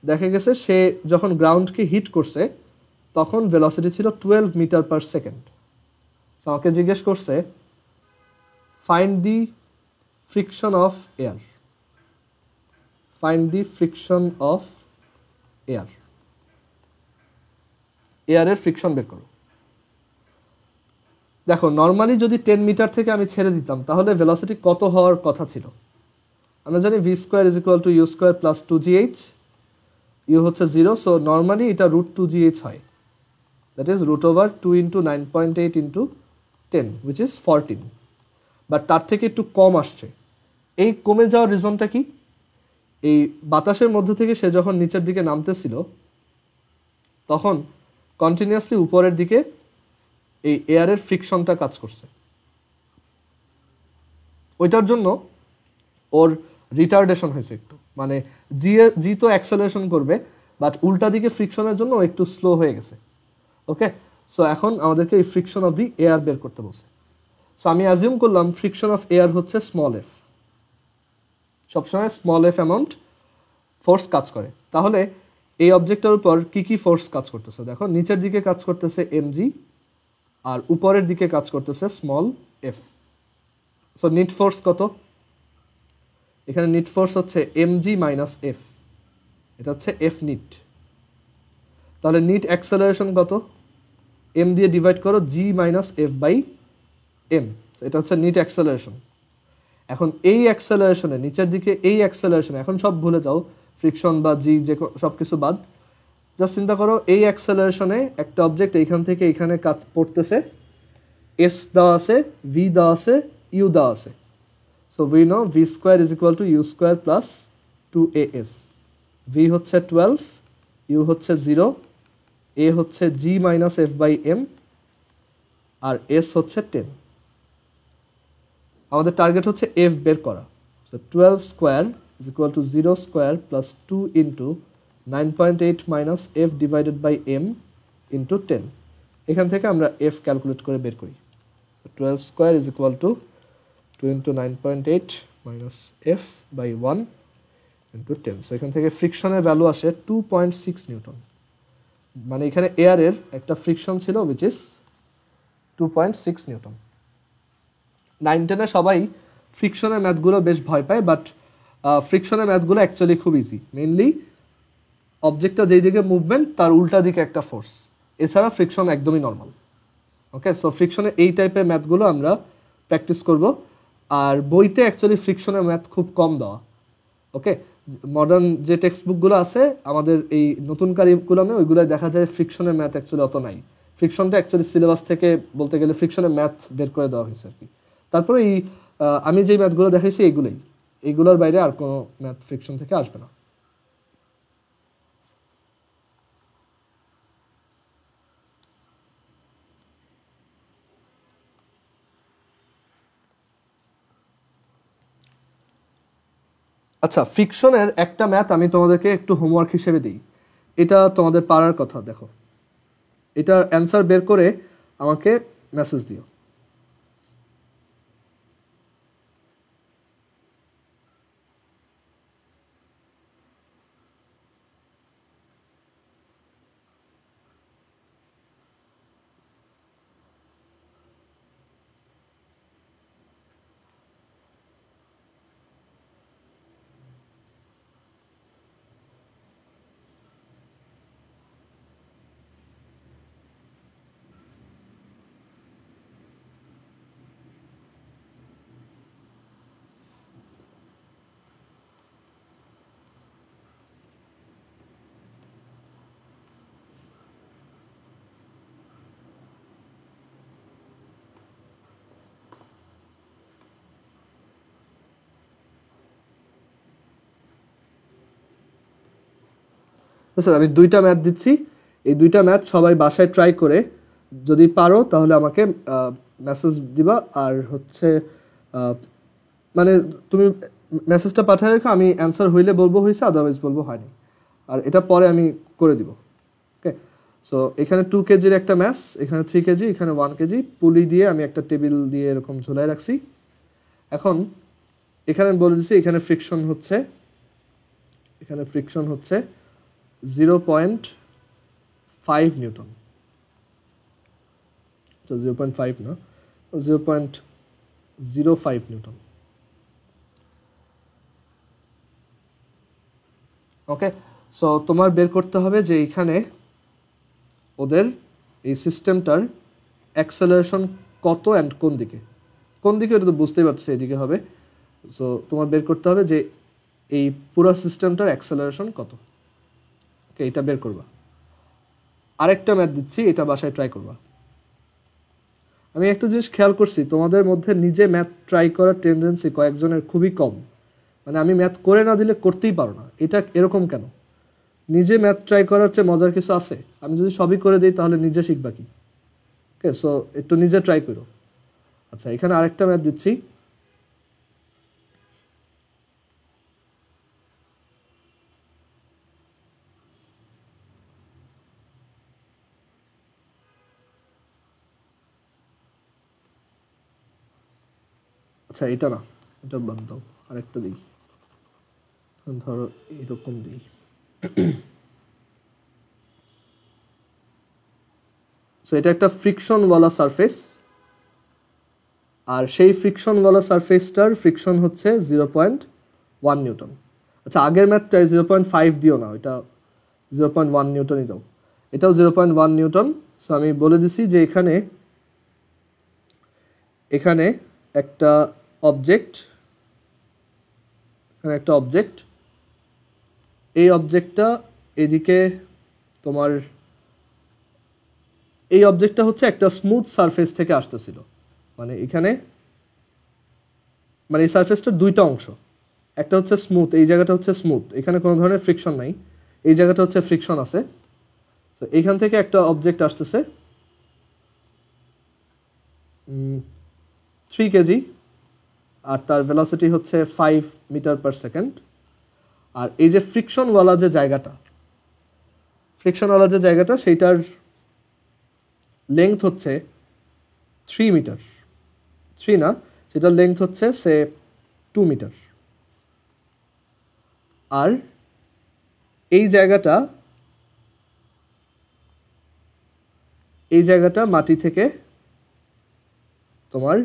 দেখা গেছে সে যখন গ্রাউন্ডকে হিট করছে তখন ভেলোসিটি ছিল 12 মিটার পার সেকেন্ড। সো আমাকে জিজ্ঞেস করছে find the friction of air, find the friction of air, এয়ারের ফ্রিকশন বের করো। দেখো নর্মালি যদি 10 মিটার থেকে আমি ছেড়ে দিতাম তাহলে ভেলোসিটি কত হওয়ার কথা ছিল? আমরা জানি v square is equal to you square plus 2gh, u হচ্ছে 0, সো নর্মালি এটা √2gh হয়, that is √2 into 9.8 into 10 which is 14, but তার থেকে একটু কম আসছে। এই কমে যাওয়ার রিজনটা কি? এই বাতাসের মধ্যে থেকে সে যখন নিচের দিকে নামতেছিল তখন কন্টিনিউয়াসলি উপরের দিকে এই এয়ারের ফ্রিকশনটা কাজ করছে, ওইটার জন্য ওর রিটার্ডেশন হয়েছে একটু, মানে জি তো অ্যাক্সেলারেশন করবে বাট উল্টা দিকে ফ্রিকশনের জন্য একটু স্লো হয়ে গেছে। ওকে, সো এখন আমাদেরকে এই ফ্রিকশন অফ দি এয়ার বের করতে বলছে। সো আমি অ্যাজিউম করলাম ফ্রিকশন অফ এয়ার হচ্ছে স্মল এফ, সবসময় স্মল এফ অ্যামাউন্ট ফোর্স কাজ করে। তাহলে এই অবজেক্টের উপর কি কি ফোর্স কাজ করতেছে? দেখো নিচের দিকে কাজ করতেছে mg আর উপরের দিকে কাজ করতেছে small F. So net force কত? এখানে নিট ফোর্স হচ্ছে mg মাইনাস এফ, এটা হচ্ছে এফ নিট। তাহলে নিট অ্যাক্সেলারেশন কত? m দিয়ে ডিভাইড করো g minus F by m, এটা হচ্ছে নিট অ্যাক্সেলারেশন। এখন এই অ্যাক্সেলারেশনে নিচের দিকে এই অ্যাক্সেলারেশনে এখন সব ভুলে যাও, ফ্রিকশন বা জি যে সব কিছু বাদ, জাস্ট চিন্তা করো এই অ্যাক্সেলারেশনে একটা অবজেক্ট এইখান থেকে এইখানে কাজ পড়তেছে, এস দেওয়া আছে, ভি দেওয়া আছে, ইউ দেওয়া আছে। So we know V square is equal to you square plus 2as, V হচ্ছে 12, ইউ হচ্ছে 0, এ হচ্ছে G minus F by M, আর এস হচ্ছে 10। আমাদের টার্গেট হচ্ছে এফ বের করা। So 12 square is equal to 0 square plus 2 into 9.8 minus F divided by M into 10। এখান থেকে আমরা এফ ক্যালকুলেট করে বের করি। 12 square is equal to 2 into 9.8 minus F by 1 into 10। So এখান থেকে ফ্রিকশনের ভ্যালু আসে 2.6 নিউটন, মানে এখানে এয়ারের একটা ফ্রিকশন ছিল উইচ ইজ 2.6 নিউটন। 9-10-এ সবাই ফ্রিকশনের ম্যাথগুলো বেশ ভয় পায়, বাট ফ্রিকশনের ম্যাথগুলো অ্যাকচুয়ালি খুব ইজি। মেইনলি অবজেক্টটা যেই দিকে মুভমেন্ট তার উল্টা দিকে একটা ফোর্স, এছাড়া ফ্রিকশন একদমই নর্মাল। ওকে, সো ফ্রিকশনের এই টাইপের ম্যাথগুলো আমরা প্র্যাকটিস করব। আর বইতে অ্যাকচুয়ালি ফ্রিকশনের ম্যাথ খুব কম দেওয়া। ওকে, মডার্ন যে টেক্সট বুকগুলো আছে আমাদের এই নতুন কারিকুলামে ওইগুলোয় দেখা যায় ফ্রিকশনের ম্যাথ অ্যাকচুয়ালি অত নাই। ফ্রিকশনটা অ্যাকচুয়ালি সিলেবাস থেকে বলতে গেলে ফ্রিকশনের ম্যাথ বের করে দেওয়া হয়েছে আর কি। তারপরে এই আমি যেই ম্যাথগুলো দেখাইছি এইগুলোর বাইরে আর কোনো ম্যাথ ফ্রিকশন থেকে আসবে না। আচ্ছা, ফ্রিকশনের একটা ম্যাথ আমি তোমাদেরকে একটু হোমওয়ার্ক হিসেবে দিই, এটা তোমাদের পারার কথা। দেখো এটা অ্যান্সার বের করে আমাকে মেসেজ দিও। স্যার আমি দুইটা ম্যাথ দিচ্ছি, এই দুইটা ম্যাথ সবাই বাসায় ট্রাই করে যদি পারো তাহলে আমাকে মেসেজ দিবা, আর হচ্ছে মানে তুমি মেসেজটা পাঠিয়ে রেখো, আমি অ্যান্সার হইলে বলবো হয়েছে, আদারওয়াইজ বলবো হয়নি, আর এটা পরে আমি করে দিব। ওকে, সো এখানে 2 কেজির একটা ম্যাথস, এখানে 3 কেজি, এখানে 1 কেজি পুলি দিয়ে আমি একটা টেবিল দিয়ে এরকম ঝোলায় রাখছি। এখন এখানে বলে দিচ্ছি এখানে ফ্রিকশন হচ্ছে 0.5 নিউটন, তো 0.5 না, 0.05 নিউটন। ওকে, সো তোমার বের করতে হবে যে এখানে ওদের এই সিস্টেমটার অ্যাক্সেলারেশন কত অ্যান্ড কোন দিকে এটা তো বুঝতেই পারছো এদিকে হবে। সো তোমার বের করতে হবে যে এই পুরো সিস্টেমটার অ্যাক্সেলারেশন কত। ওকে, এটা বের করবা। আরেকটা ম্যাথ দিচ্ছি, এটা বাসায় ট্রাই করবা। আমি একটা জিনিস খেয়াল করছি, তোমাদের মধ্যে নিজে ম্যাথ ট্রাই করার টেন্ডেন্সি কয়েকজনের খুবই কম, মানে আমি ম্যাথ করে না দিলে করতেই পারো না। এটা এরকম কেন? নিজে ম্যাথ ট্রাই করার চেয়ে মজার কিছু আছে? আমি যদি সবই করে দিই তাহলে নিজে শিখবা কি? ওকে, সো একটু নিজে ট্রাই করো। আচ্ছা, এখানে আরেকটা ম্যাথ দিচ্ছি। আচ্ছা, এটা না, এটা বাদ দাও, আরেকটা দিই, ধরো এরকম দিই। সো এটা একটা ফ্রিকশনওয়ালা সারফেস, আর সেই ফ্রিকশনওয়ালা সারফেসটার ফ্রিকশন হচ্ছে 0.1 নিউটন। আচ্ছা, আগের ম্যাথটায় 0.5 দিও না, ওইটা 0.1 নিউটনই দাও। এটাও 0.1 নিউটন। সো আমি বলে দিছি যে এখানে একটা অবজেক্ট, এই অবজেক্টটা এদিকে তোমার, এই অবজেক্টটা হচ্ছে একটা স্মুথ সারফেস থেকে আসতেছিল, মানে এখানে, মানে এই সারফেসটার দুইটা অংশ, একটা হচ্ছে স্মুথ, এই জায়গাটা হচ্ছে স্মুথ, এখানে কোনো ধরনের ফ্রিকশন নাই, এই জায়গাটা হচ্ছে ফ্রিকশন আছে। তো এইখান থেকে একটা অবজেক্ট আসতেছে 3 কেজি, আর তার ভেলোসিটি হচ্ছে 5 মিটার পার সেকেন্ড। আর এই যে ফ্রিকশনওয়ালা যে জায়গাটা সেইটার লেংথ হচ্ছে 3 মিটার, 3 না, সেটার লেংথ হচ্ছে সে 2 মিটার। আর এই জায়গাটা মাটি থেকে তোমার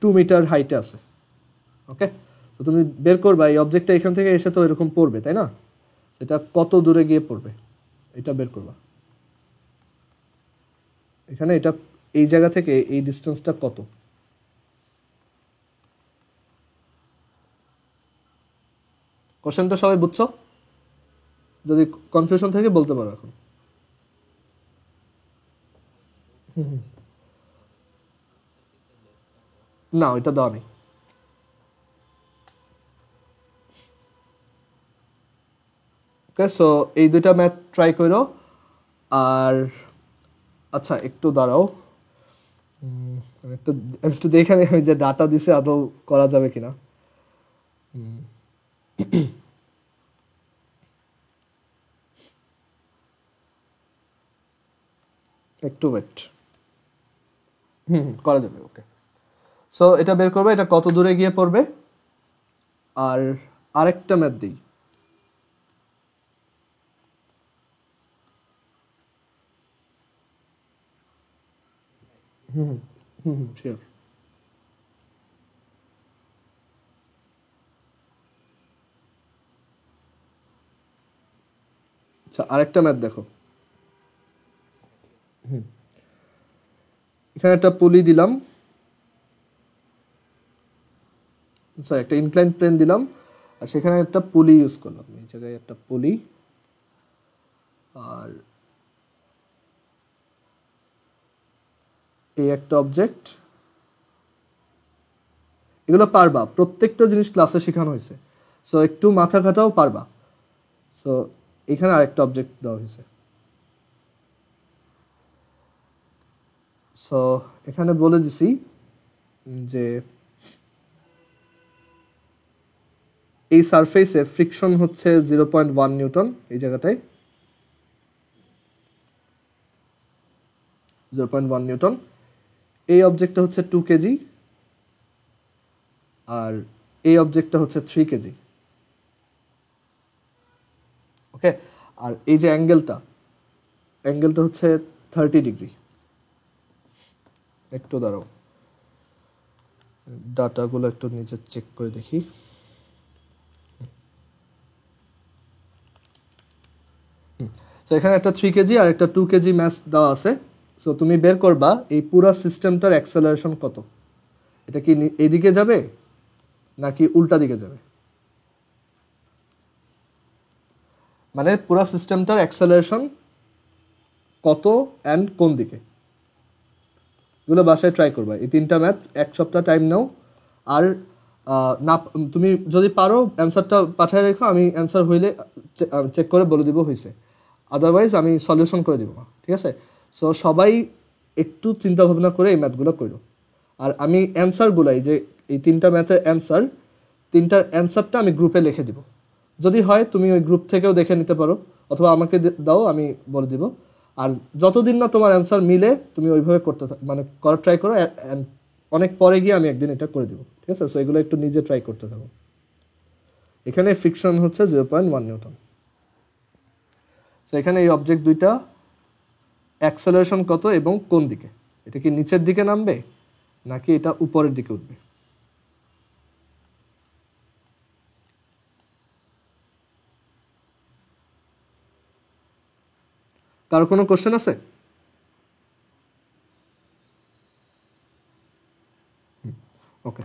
2 মিটার হাইটে আছে। ওকে, তো তুমি বের করবা এই অবজেক্টটা এখান থেকে এসে তো এরকম পড়বে, তাই না? এটা কত দূরে গিয়ে পড়বে এটা বের করবা। এখানে এটা এই জায়গা থেকে এই ডিস্টেন্সটা কত? কোশ্চেনটা সবাই বুঝছো? যদি কনফিউশন থাকে বলতে পারো এখন। না, ওইটা দেওয়া নেই। ওকে, সো এই দুইটা ম্যাথ ট্রাই করো। আর আচ্ছা, একটু দাঁড়াও, একটু দেখে নেই যে ডাটা দিছে আদৌ করা যাবে কিনা। একটু ওয়েট। করা যাবে। ওকে, সো এটা বের করবে, এটা কত দূরে গিয়ে পড়বে। আর আরেকটা ম্যাথ দিই। শিওর। আচ্ছা, আরেকটা ম্যাথ দেখো। এখানে একটা পুলি দিলাম, সরি একটা ইনক্লাইন প্লেন দিলাম, আর সেখানে একটা পুলি ইউজ করলাম, এই জায়গায় একটা পুলি, আর এই একটা অবজেক্ট। এগুলো পারবা, প্রত্যেকটা জিনিস ক্লাসে শেখানো হয়েছে, সো একটু মাথা খাটাও পারবা। সো এখানে আরেকটা অবজেক্ট দেওয়া হয়েছে। সো এখানে বলে দিছি যে এই সারফেসে ফ্রিকশন হচ্ছে 0.1 নিউটন, এই জায়গাটায় 0.1 নিউটন। এই অবজেক্টটা হচ্ছে 2 কেজি আর এই অবজেক্টটা হচ্ছে 3 কেজি। ওকে, আর এই যে অ্যাঙ্গেলটা হচ্ছে 30 ডিগ্রি। একটু দাঁড়াও, ডাটাগুলো একটু নিচে চেক করে দেখি। তো এখানে একটা 3 কেজি আর একটা 2 কেজি ম্যাস দেওয়া আছে। সো তুমি বের করবা এই পুরো সিস্টেমটার অ্যাক্সেলারেশন কত। এটা কি এদিকে যাবে নাকি উল্টা দিকে যাবে, মানে পুরো সিস্টেমটার অ্যাক্সেলারেশন কত অ্যান্ড কোন দিকে, এগুলো বাসায় ট্রাই করবা। এই 3টা ম্যাথ 1 সপ্তাহ টাইম নাও। আর না তুমি যদি পারো অ্যান্সারটা পাঠিয়ে রেখো, আমি অ্যান্সার হইলে চেক করে বলে দিব হয়েছে, আদারওয়াইজ আমি সলিউশন করে দিব। ঠিক আছে? সো সবাই একটু চিন্তা ভাবনা করে এই ম্যাথগুলো করো। আর আমি অ্যান্সারগুলাই যে এই 3টা ম্যাথের তিনটার অ্যান্সারটা আমি গ্রুপে লিখে দিব। যদি হয় তুমি ওই গ্রুপ থেকেও দেখে নিতে পারো, অথবা আমাকে দাও, আমি বলে দিব। আর যতদিন না তোমার অ্যান্সার মিলে তুমি ওইভাবে মানে করার ট্রাই করো। অনেক পরে গিয়ে আমি একদিন এটা করে দিব। ঠিক আছে? সো এগুলো একটু নিজে ট্রাই করতে থাকো। এখানে ফ্রিকশন হচ্ছে 0.1 নিউটন। সো এখানে এই অবজেক্ট দুইটা অ্যাক্সেলারেশন কত এবং কোন দিকে, এটা কি নিচের দিকে নামবে নাকি এটা উপরের দিকে উঠবে। কারো কোনো কোশ্চেন আছে? ওকে,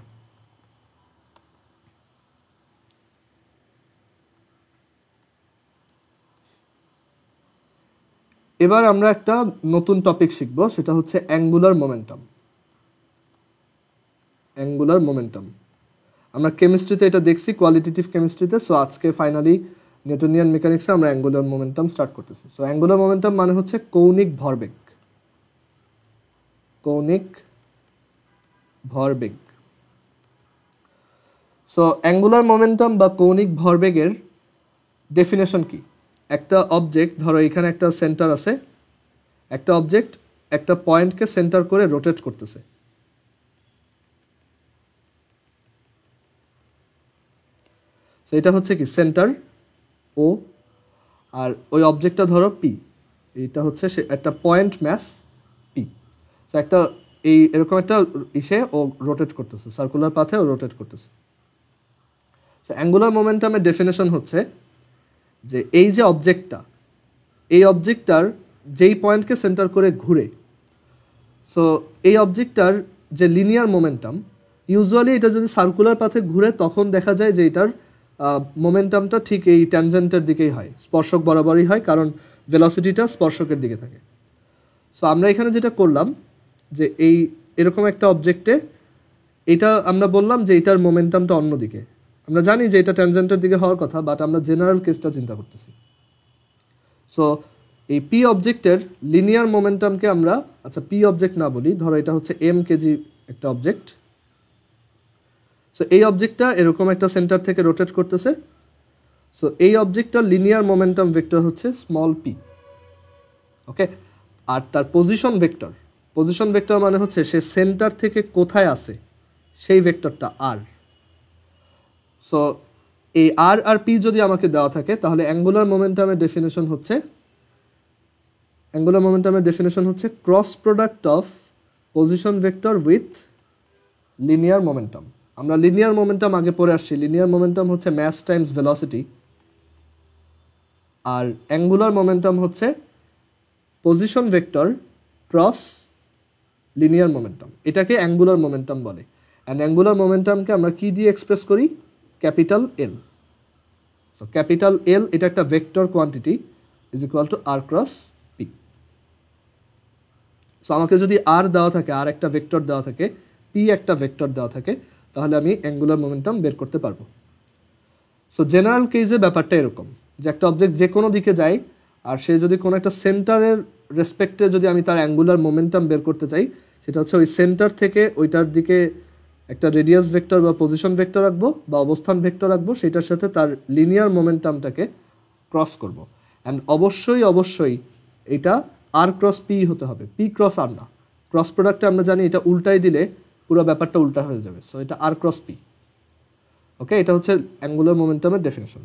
এবার আমরা একটা নতুন টপিক শিখব, সেটা হচ্ছে অ্যাঙ্গুলার মোমেন্টাম। অ্যাঙ্গুলার মোমেন্টাম আমরা কেমিস্ট্রিতে এটা দেখছি, কোয়ালিটেটিভ কেমিস্ট্রিতে। সো আজকে ফাইনালি নিউটনিয়ান মেকানিক্সে আমরা অ্যাঙ্গুলার মোমেন্টাম স্টার্ট করতেছি। সো অ্যাঙ্গুলার মোমেন্টাম মানে হচ্ছে কৌণিক ভরবেগ। কৌণিক ভরবেগ। সো অ্যাঙ্গুলার মোমেন্টাম বা কৌণিক ভরবেগের ডেফিনেশন কি? একটা অবজেক্ট, ধরো এখানে একটা সেন্টার আছে, একটা অবজেক্ট একটা পয়েন্টকে সেন্টার করে রোটেট করতেছে। সো এটা হচ্ছে কি সেন্টার ও, আর ওই অবজেক্টটা ধরো পি, এইটা হচ্ছে সে একটা পয়েন্ট ম্যাস পি। সো একটা এরকম একটা ইসে ও রোটেট করতেছে, সার্কুলার পাথে ও রোটেট করতেছে। সো অ্যাঙ্গুলার মোমেন্টামের ডেফিনেশন হচ্ছে যে এই যে অবজেক্টটা, এই অবজেক্টটার যেই পয়েন্টকে সেন্টার করে ঘুরে, সো এই অবজেক্টটার যে লিনিয়ার মোমেন্টাম, ইউজুয়ালি এটা যদি সার্কুলার পাথে ঘুরে তখন দেখা যায় যে এটার মোমেন্টামটা ঠিক এই ট্যানজেন্টের দিকেই হয়, স্পর্শক বরাবরই হয়, কারণ ভেলোসিটিটা স্পর্শকের দিকে থাকে। সো আমরা এখানে যেটা করলাম যে এরকম একটা অবজেক্টে এটা আমরা বললাম যে এটার মোমেন্টামটা অন্যদিকে। আমরা জানি যে এটা ট্যানজেন্টের দিকে হওয়ার কথা, বাট আমরা জেনারেল কেসটা চিন্তা করতেছি। সো এই পি অবজেক্টের লিনিয়ার মোমেন্টামকে আমরা, আচ্ছা পি অবজেক্ট না বলি, ধরো এটা হচ্ছে এম কেজি একটা অবজেক্ট। সো এই অবজেক্টটা এরকম একটা সেন্টার থেকে রোটেট করতেছে। সো এই অবজেক্টটার লিনিয়ার মোমেন্টাম ভেক্টর হচ্ছে স্মল পি। ওকে, আর তার পজিশন ভেক্টর মানে হচ্ছে সে সেন্টার থেকে কোথায় আছে সেই ভেক্টরটা আর। সো এই আর আর পি যদি আমাকে দেওয়া থাকে, তাহলে অ্যাঙ্গুলার মোমেন্টামের ডেফিনেশন হচ্ছে cross product of position vector with linear momentum. আমরা লিনিয়ার মোমেন্টাম আগে পড়ে আসছি। লিনিয়ার মোমেন্টাম হচ্ছে ম্যাস টাইমস ভেলোসিটি, আর অ্যাঙ্গুলার মোমেন্টাম হচ্ছে position vector cross linear momentum. এটাকে অ্যাঙ্গুলার মোমেন্টাম বলে। অ্যান্ড অ্যাঙ্গুলার মোমেন্টামকে আমরা কি দিয়ে এক্সপ্রেস করি? Capital L. So capital L এটা একটা vector quantity, is equal to r cross p. So আমাকে যদি আর দেওয়া থাকে, আর একটা ভেক্টর দেওয়া থাকে, পি একটা ভেক্টর দেওয়া থাকে, তাহলে আমি অ্যাঙ্গুলার মোমেন্টাম বের করতে পারবো। সো জেনারেল কেসে ব্যাপারটা এরকম যে একটা অবজেক্ট যে কোনো দিকে যায় আর সে যদি কোনো একটা সেন্টারের রেসপেক্টে যদি আমি তার অ্যাঙ্গুলার মোমেন্টাম বের করতে চাই, সেটা হচ্ছে ওই সেন্টার থেকে ওইটার দিকে একটা রেডিয়াস ভেক্টর বা পজিশন ভেক্টর রাখবো বা অবস্থান ভেক্টর রাখবো, সেটার সাথে তার লিনিয়ার মোমেন্টামটাকে ক্রস করব। অ্যান্ড অবশ্যই এটা আর ক্রস পি হতে হবে, পি ক্রস আর না। ক্রস প্রোডাক্টে আমরা জানি এটা উল্টাই দিলে পুরো ব্যাপারটা উল্টা হয়ে যাবে, সো এটা আর ক্রস পি। ওকে, এটা হচ্ছে অ্যাঙ্গুলার মোমেন্টামের ডেফিনেশন।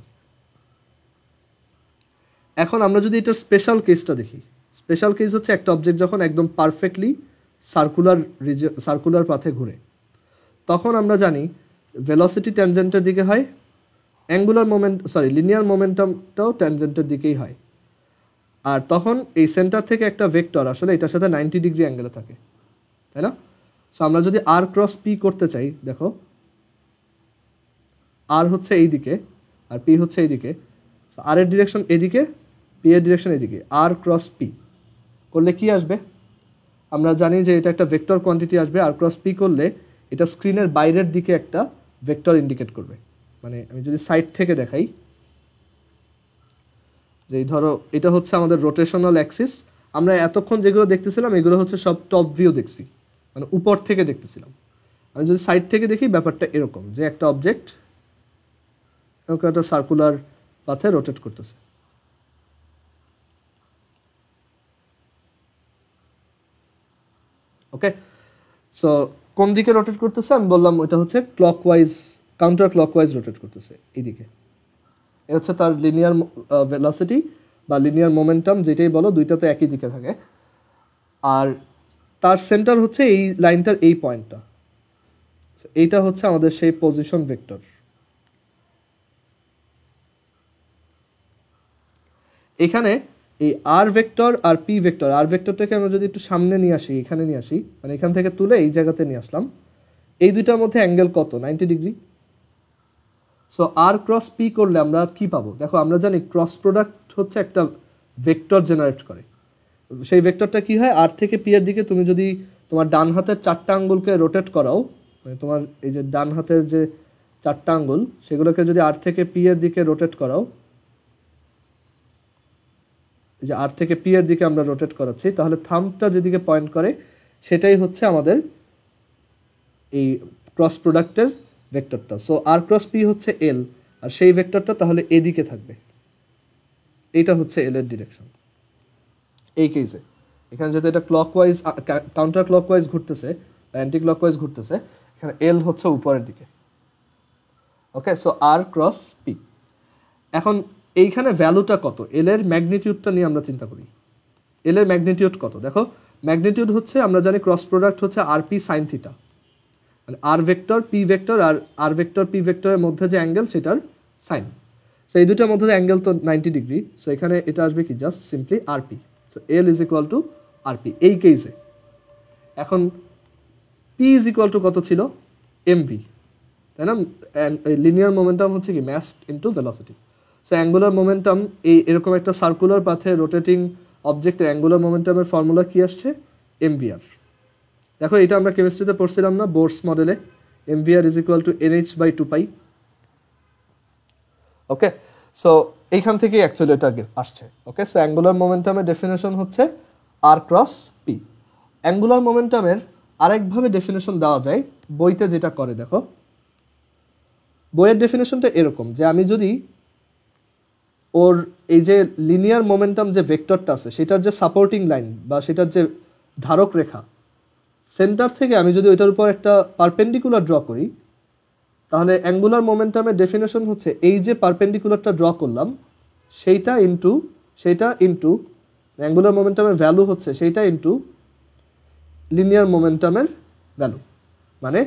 এখন আমরা যদি এটার স্পেশাল কেসটা দেখি, স্পেশাল কেস হচ্ছে একটা অবজেক্ট যখন একদম পারফেক্টলি সার্কুলার পাথে ঘুরে, তখন আমরা জানি ভেলোসিটি ট্যানজেন্টের দিকে হয়, লিনিয়ার মোমেন্টামটাও ট্যানজেন্টের দিকেই হয়। আর তখন এই সেন্টার থেকে একটা ভেক্টর আসলে এটার সাথে 90 ডিগ্রি অ্যাঙ্গেলে থাকে, তাই না? সো আমরা যদি আর ক্রস পি করতে চাই, দেখো আর হচ্ছে এই দিকে আর পি হচ্ছে এই দিকে, সো আর এর ডিরেকশন এদিকে, পি এর ডিরেকশন এদিকে, আর ক্রস পি করলে কি আসবে? আমরা জানি যে এটা একটা ভেক্টর কোয়ান্টিটি আসবে। আর ক্রস পি করলে এটা স্ক্রিনের বাইরের দিকে একটা ভেক্টর ইন্ডিকেট করবে। মানে আমি যদি সাইড থেকে দেখাই, যে ধরো এটা হচ্ছে আমাদের রোটেশনাল অ্যাক্সিস, আমরা এতক্ষণ যেগুলো দেখতেছিলাম এগুলো হচ্ছে সব টপ ভিউ দেখছি, মানে উপর থেকে দেখতেছিলাম। আমি যদি সাইড থেকে দেখি ব্যাপারটা এরকম, যে একটা অবজেক্ট এরকম একটা সার্কুলার পাথে রোটেট করতেছে। ওকে, সো কোন দিকে রোটেট করতেছে আমি বললাম ওইটা হচ্ছে ক্লকওয়াইজ, কাউন্টার ক্লকওয়াইজ রোটেট করতেছে এইদিকে। এ হচ্ছে তার লিনিয়ার ভেলোসিটি বা লিনিয়ার মোমেন্টাম, যেটাই বলো, দুইটা তো একই দিকে থাকে। আর তার সেন্টার হচ্ছে এই লাইনটার এই পয়েন্টটা, এইটা হচ্ছে আমাদের সেই পজিশন ভেক্টর। এখানে এই আর ভেক্টর আর পি ভেক্টর, আর ভেক্টরটাকে আমরা যদি একটু সামনে নিয়ে আসি, এখানে নিয়ে আসি, মানে এখান থেকে তুলে এই জায়গাতে নিয়ে আসলাম, এই দুইটার মধ্যে অ্যাঙ্গেল কত? 90 ডিগ্রি। সো আর ক্রস পি করলে আমরা কি পাবো? দেখো আমরা জানি ক্রস প্রোডাক্ট হচ্ছে একটা ভেক্টর জেনারেট করে। সেই ভেক্টরটা কি হয়? আর থেকে পি এর দিকে তুমি যদি তোমার ডান হাতের 4টা আঙ্গুলকে রোটেট করাও, মানে তোমার এই যে ডান হাতের যে 4টা আঙ্গুল সেগুলোকে যদি আর থেকে পি এর দিকে রোটেট করাও, যে আর থেকে পি এর দিকে আমরা রোটেট করাচ্ছি, তাহলে থাম্বটা যেদিকে পয়েন্ট করে সেটাই হচ্ছে আমাদের এই ক্রস প্রোডাক্টের ভেক্টরটা। সো আর ক্রস পি হচ্ছে এল, আর সেই ভেক্টরটা তাহলে এদিকে থাকবে, এইটা হচ্ছে এল এর ডিরেকশন এই কেসে। এখানে যেহেতু এটা ক্লকওয়াইজ, কাউন্টার ক্লকওয়াইজ ঘুরতেছে বা অ্যান্টি ক্লকওয়াইজ ঘুরতেছে, এখানে এল হচ্ছে উপরের দিকে। ওকে, সো আর ক্রস পি। এখন এইখানে ভ্যালুটা কত? এল এর ম্যাগনিটিউডটা নিয়ে আমরা চিন্তা করি। এল এর ম্যাগনিটিউড কত? দেখো ম্যাগনিটিউড হচ্ছে, আমরা জানি ক্রস প্রোডাক্ট হচ্ছে আর পি সাইন থিটা, মানে আর ভেক্টর পি ভেক্টর আর আর ভেক্টর পি ভেক্টরের মধ্যে যে অ্যাঙ্গেল সেটার সাইন। সো এই দুটার মধ্যে অ্যাঙ্গেল তো 90 ডিগ্রি। সো এখানে এটা আসবে কি? Just simply r p. So L is equal to r p এই কেসে। এখন পি ইজ ইকুয়াল টু কত ছিল? এমভি, তাই না? লিনিয়ার মোমেন্টাম হচ্ছে কি? Mass into velocity. So angular momentum, এরকম একটা সার্কুলার পাথে রোটেটিং অবজেক্টের অ্যাঙ্গুলার মোমেন্টামের ফর্মুলা কি আসছে? এমভিআর। দেখো এটা আমরা কেমিস্ট্রিতে পড়ছিলাম না, বোর্স মডেলে, MVR is equal to NH by 2পাই। ওকে, সো এইখান থেকেই অ্যাকচুয়ালি এটা আসছে। ওকে, সো অ্যাঙ্গুলার মোমেন্টামের ডেফিনেশন হচ্ছে আর ক্রস পি। অ্যাঙ্গুলার মোমেন্টামের আরেকভাবে ডেফিনেশন দেওয়া যায় বইতে, যেটা করে দেখো, বইয়ের ডেফিনেশনটা এরকম, যে আমি যদি ওর এই যে লিনিয়ার মোমেন্টাম যে ভেক্টরটা আছে সেটার যে সাপোর্টিং লাইন বা সেটার যে ধারক রেখা, সেন্টার থেকে আমি যদি ওইটার উপর একটা পারপেন্ডিকুলার ড্র করি, তাহলে অ্যাঙ্গুলার মোমেন্টামের ডেফিনেশন হচ্ছে এই যে পারপেন্ডিকুলারটা ড্র করলাম সেইটা ইন্টু অ্যাঙ্গুলার মোমেন্টামের ভ্যালু হচ্ছে সেইটা ইন্টু লিনিয়ার মোমেন্টামের ভ্যালু। মানে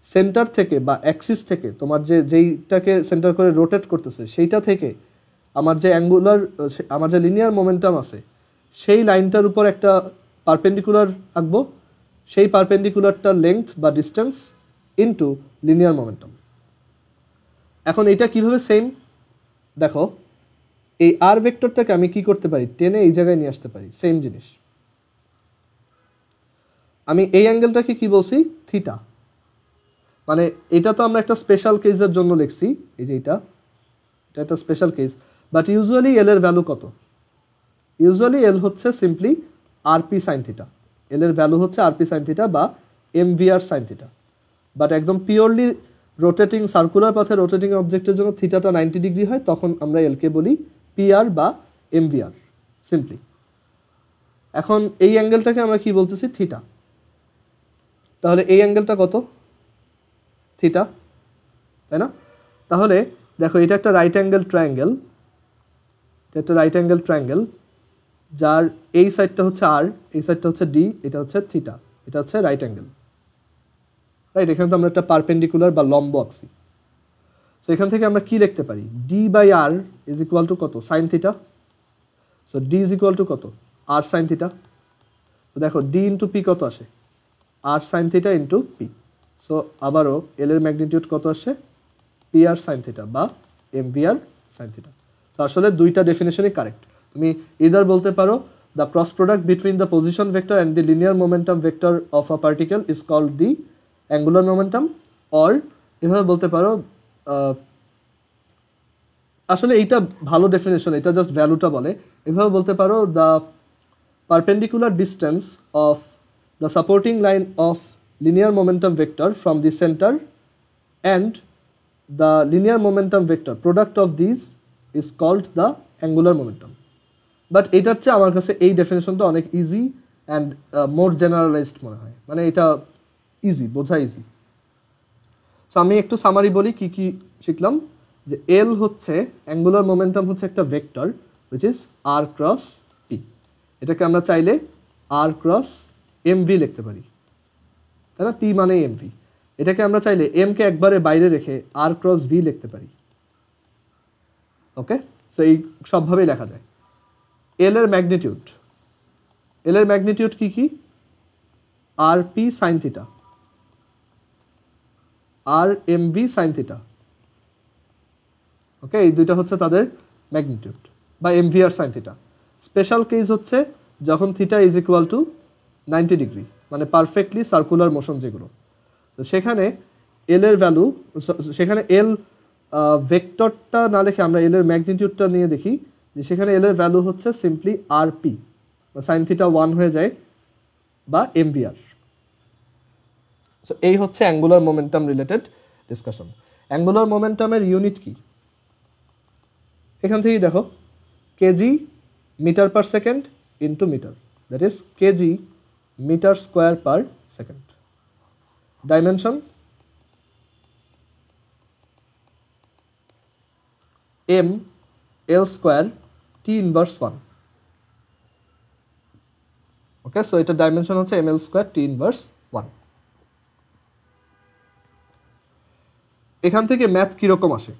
সেন্টার থেকে বা অ্যাক্সিস থেকে তোমার যেইটাকে সেন্টার করে রোটেট করতেছে সেইটা থেকে আমার যে লিনিয়ার মোমেন্টাম আছে সেই লাইনটার উপর একটা পারপেন্ডিকুলার আঁকবো, সেই পারপেন্ডিকুলারটার লেংথ বা ডিস্টেন্স ইনটু লিনিয়ার মোমেন্টাম। এখন এটা কিভাবে সেম? দেখো এই আর ভেক্টরটাকে আমি কি করতে পারি? টেনে এই জায়গায় নিয়ে আসতে পারি, সেম জিনিস। আমি এই অ্যাঙ্গেলটাকে কি বলছি? থিটা। মানে এটা তো আমরা একটা স্পেশাল কেসের জন্য লিখছি, এই যে এটা একটা স্পেশাল কেস, বাট ইউজুয়ালি এল এর ভ্যালু কত? ইউজুয়ালি এল হচ্ছে সিম্পলি আরপি সাইন থিটা, এল এর ভ্যালু হচ্ছে আরপি সাইন থিটা বা এমভিআর সাইন থিটা। বাট একদম পিওরলি রোটেটিং সার্কুলার পাথে রোটেটিং অবজেক্টের জন্য থিটাটা 90 ডিগ্রি হয়, তখন আমরা এলকে বলি পিআর বা এমভিআর সিম্পলি। এখন এই অ্যাঙ্গেলটাকে আমরা কি বলতেছি? থিটা। তাহলে এই অ্যাঙ্গেলটা কত? থিটা, তাই না? তাহলে দেখো এটা একটা রাইট অ্যাঙ্গেল ট্রায়াঙ্গেল, এটা একটা রাইট অ্যাঙ্গেল ট্রায়াঙ্গেল যার এই সাইডটা হচ্ছে আর, এই সাইডটা হচ্ছে ডি, এটা হচ্ছে থিটা, এটা হচ্ছে রাইট অ্যাঙ্গেল, রাইট? এখানে তো আমরা একটা পারপেন্ডিকুলার বা লম্ব আঁকছি। সো এখান থেকে আমরা কি লিখতে পারি? D by R is equal to কত? Sine theta. So D is equal to কত? R sine theta. তো দেখো ডি ইন্টু পি কত আসে? R sine theta into P. So আবারও এল এর ম্যাগনিটিউড কত আসে? পি আর সাইন থিটা বা M V R sine theta. তো আসলে দুইটা ডেফিনেশনই কারেক্ট। তুমি ইদার বলতে পারো the cross product between the position vector and the linear momentum vector of a particle is called the angular momentum, or এভাবে বলতে পারো, আসলে এইটা ভালো ডেফিনেশন, এটা জাস্ট ভ্যালুটা বলে, এভাবে বলতে পারো the perpendicular distance of the supporting line of linear momentum vector from the center and the linear momentum vector product of these is called the angular momentum. But এটা হচ্ছে আমার কাছে এই ডেফিনেশনটা অনেক ইজি অ্যান্ড মোর জেনারেলাইজড মনে হয়, মানে এটা ইজি, বোঝা ইজি। সো আমি একটু সামারি বলি কি কি শিখলাম। যে এল হচ্ছে অ্যাঙ্গুলার মোমেন্টাম, হচ্ছে একটা vector which is r cross p. এটাকে আমরা চাইলে আর ক্রস এম ভি লিখতে পারি, তাই না? পি মানে এম ভি। এটাকে আমরা চাইলে এম কে একবারে বাইরে রেখে আর ক্রস ভি লিখতে পারি। ওকে, সো এই সবভাবেই লেখা যায়। এল এর ম্যাগনিটিউড, এল এর ম্যাগনিটিউড কি কি? R P sine theta, R M V sine theta. Okay, এই দুইটা হচ্ছে তাদের ম্যাগনিটিউড বা M V R sine theta. Special case হচ্ছে যখন theta is equal to 90 degree, মানে পারফেক্টলি সার্কুলার মোশন যেগুলো, তো সেখানে এল এর ভ্যালু, সেখানে এল ভেক্টরটা না লিখে আমরা এল এর ম্যাগনিটিউডটা নিয়ে দেখি, যে সেখানে এল এর ভ্যালু হচ্ছে simply r P, sine theta 1 হয়ে যায়, বা এম ভি আর। সো এই হচ্ছে angular momentum related discussion. Angular মোমেন্টামের ইউনিট কি? এখান থেকেই দেখো, kg metre per second into metre, that is kg metre square per second. Dimension M L square T inverse 1। Okay, so এটা dimension হচ্ছে M L square T inverse 1। এখান থেকে math কিরকম আসে?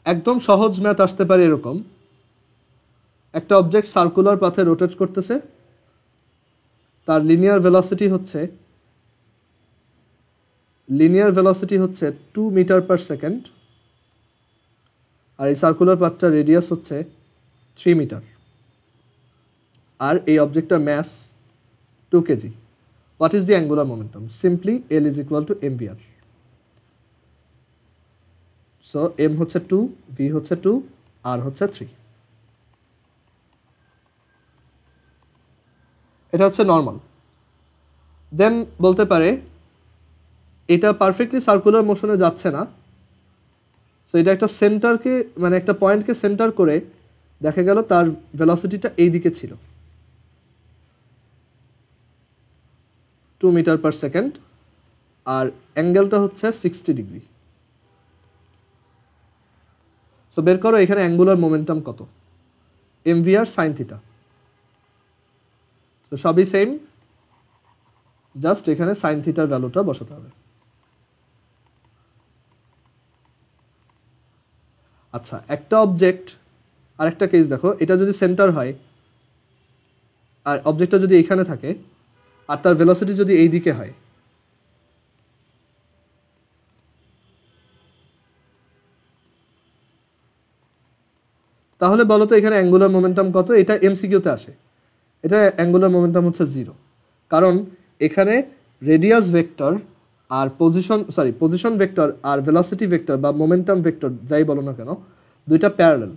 একদম সহজ ম্যাথ আসতে পারে এরকম, একটা অবজেক্ট সার্কুলার পাথে রোটেট করতেছে, তার লিনিয়ার ভেলোসিটি হচ্ছে 2 মিটার পার সেকেন্ড, আর এই সার্কুলার পাথটার রেডিয়াস হচ্ছে 3 মিটার, আর এই অবজেক্টটার mass 2 kg. What is the angular momentum? Simply L is equal to M V R. So M হচ্ছে 2, ভি হচ্ছে 2, আর হচ্ছে 3। এটা হচ্ছে নর্মাল। দেন বলতে পারে এটা পারফেক্টলি সার্কুলার মোশনে যাচ্ছে না, সো এটা একটা সেন্টারকে, মানে একটা পয়েন্টকে সেন্টার করে দেখা গেল তার ভেলোসিটিটা এই দিকে ছিল 2 মিটার পার সেকেন্ড, আর অ্যাঙ্গেলটা হচ্ছে 60 ডিগ্রি। সো বের করো এখানে অ্যাঙ্গুলার মোমেন্টাম কত? M V R sine theta. তো সবই সেম, জাস্ট এখানে সাইন থিটার ভ্যালুটা বসাতে হবে। আচ্ছা, একটা অবজেক্ট, আর একটা কেস দেখো, এটা যদি সেন্টার হয় আর অবজেক্টটা যদি এখানে থাকে আর তার ভেলোসিটি যদি এই দিকে হয়, তাহলে বলো তো এখানে অ্যাঙ্গুলার মোমেন্টাম কত? এটা এমসিকিউতে আসে। এটা অ্যাঙ্গুলার মোমেন্টাম হচ্ছে 0, কারণ এখানে রেডিয়াস ভেক্টর আর পজিশন ভেক্টর আর ভেলোসিটি ভেক্টর বা মোমেন্টাম ভেক্টর যাই বলো না কেন, দুইটা প্যারালাল,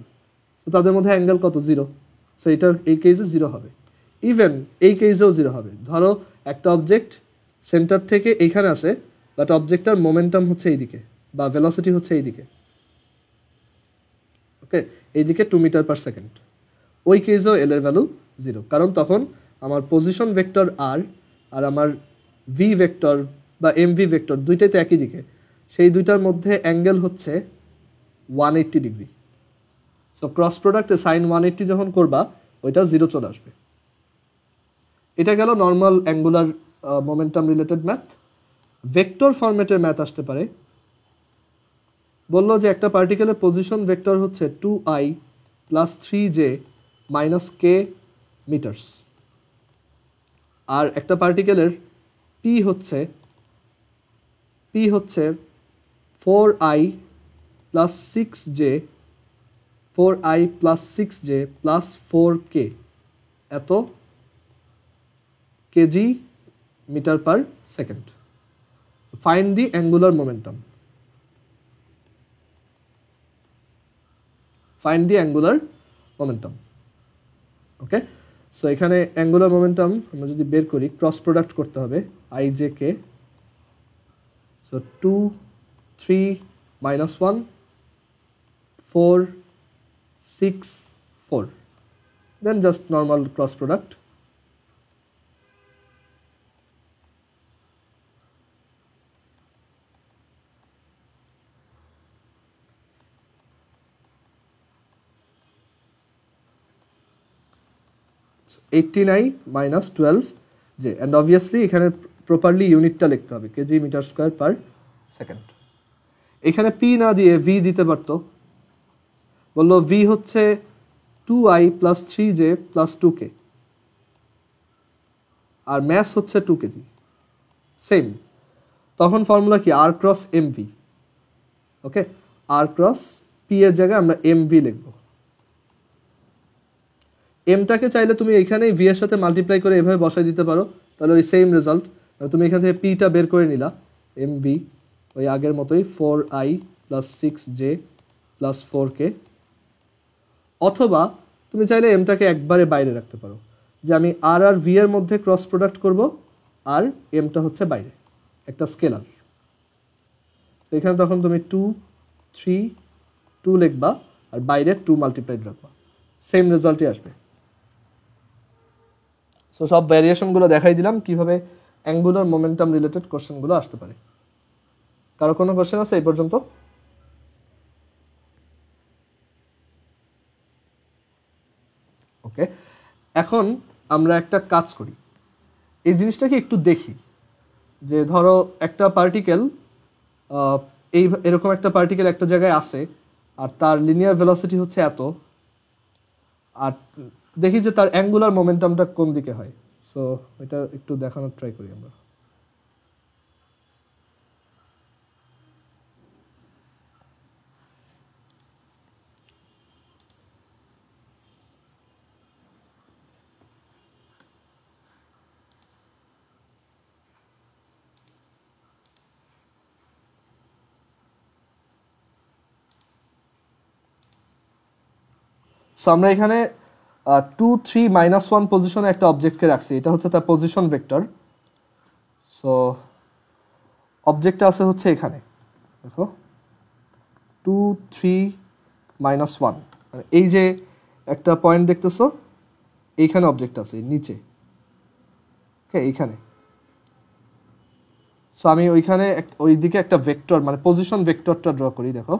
তো তাদের মধ্যে অ্যাঙ্গেল কত? 0। সো এটার এই কেসে 0 হবে। ইভেন এই কেসেও 0 হবে। ধরো একটা অবজেক্ট সেন্টার থেকে এইখানে আছে, বাট অবজেক্টটার মোমেন্টাম হচ্ছে এইদিকে বা ভেলোসিটি হচ্ছে এইদিকে, ওকে, এইদিকে 2 মিটার পার সেকেন্ড। ওই কেসেও এল এর ভ্যালু 0, কারণ তখন আমার পজিশন ভেক্টর আর আমার ভি ভেক্টর বা এম ভি ভেক্টর দুইটাই তো একই দিকে, সেই দুইটার মধ্যে অ্যাঙ্গেল হচ্ছে 180 ডিগ্রি। সো ক্রস প্রোডাক্টে সাইন 180 যখন করবা ওইটা 0 চলে আসবে। এটা গেল normal angular momentum related math. Vector ফরম্যাটের ম্যাথ আসতে পারে। বললো যে একটা পার্টিকেলের পজিশন ভেক্টর হচ্ছে 2i plus 3j minus k metres, আর একটা পার্টিকেলের p হচ্ছে 4i plus 6j plus 4k এত kg metre per second. Find the angular momentum. Find the angular momentum. Okay, so এখানে অ্যাঙ্গুলার মোমেন্টাম আমরা যদি বের করি, ক্রস প্রোডাক্ট করতে হবে i j k. So 2 3 minus 1 4 6 4, then just normal cross product. So 89 minus 12j, and obviously এখানে properly ইউনিটটা লিখতে হবে, kg metre square per second. এখানে পি না দিয়ে ভি দিতে পারতো, বললো ভি হচ্ছে 2i plus 3j plus 2k, আর ম্যাস হচ্ছে 2 কেজি। সেম, তখন ফর্মুলা কি? আর ক্রস এম ভি। ওকে, আর ক্রস পি এর জায়গায় আমরা এম ভি লিখবো। এমটাকে চাইলে তুমি এখানেই ভি এর সাথে মাল্টিপ্লাই করে এভাবে বসাই দিতে পারো, তাহলে ওই সেম রেজাল্ট। তুমি এখান থেকে পিটা বের করে নিলা, এম ভি ওই আগের মতোই 4i plus 6j plus 4k। অথবা তুমি চাইলে এমটাকে একবারে বাইরে রাখতে পারো, যে আমি আর ভি এর মধ্যে ক্রস প্রোডাক্ট করব, আর এমটা হচ্ছে বাইরে, একটা স্কেলার। এখানে তখন তুমি 2 3 2 লিখবা, আর বাইরে 2 মাল্টিপ্লাইড রাখবা, সেম রেজাল্টই আসবে। সো সব ভ্যারিয়েশনগুলো দেখাই দিলাম কিভাবে অ্যাঙ্গুলার মোমেন্টাম রিলেটেড কোশ্চেনগুলো আসতে পারে। কারো কোনো কোশ্চেন আছে এই পর্যন্ত? ওকে, এখন আমরা একটা কাজ করি, এই জিনিসটাকে একটু দেখি। যে ধরো একটা পার্টিকেল, এরকম একটা পার্টিকেল একটা জায়গায় আছে, আর তার লিনিয়ার ভেলোসিটি হচ্ছে এত, আর দেখি যে তার অ্যাঙ্গুলার মোমেন্টামটা কোন দিকে হয়। সো এটা একটু দেখানোর ট্রাই করি আমরা। সো আমরা এখানে 2 3 -1 পজিশনে একটা অবজেক্টকে রাখছি, এটা হচ্ছে তার পজিশন ভেক্টর। সো অবজেক্টটা আছে হচ্ছে এখানে, দেখো 2 3 -1, এই যে একটা পয়েন্ট দেখতেছো, এইখানে অবজেক্ট আছে নিচে, ওকে, এইখানে। সো আমি ওইখানে ওই দিকে একটা ভেক্টর, মানে পজিশন ভেক্টরটা ড্র করি। দেখো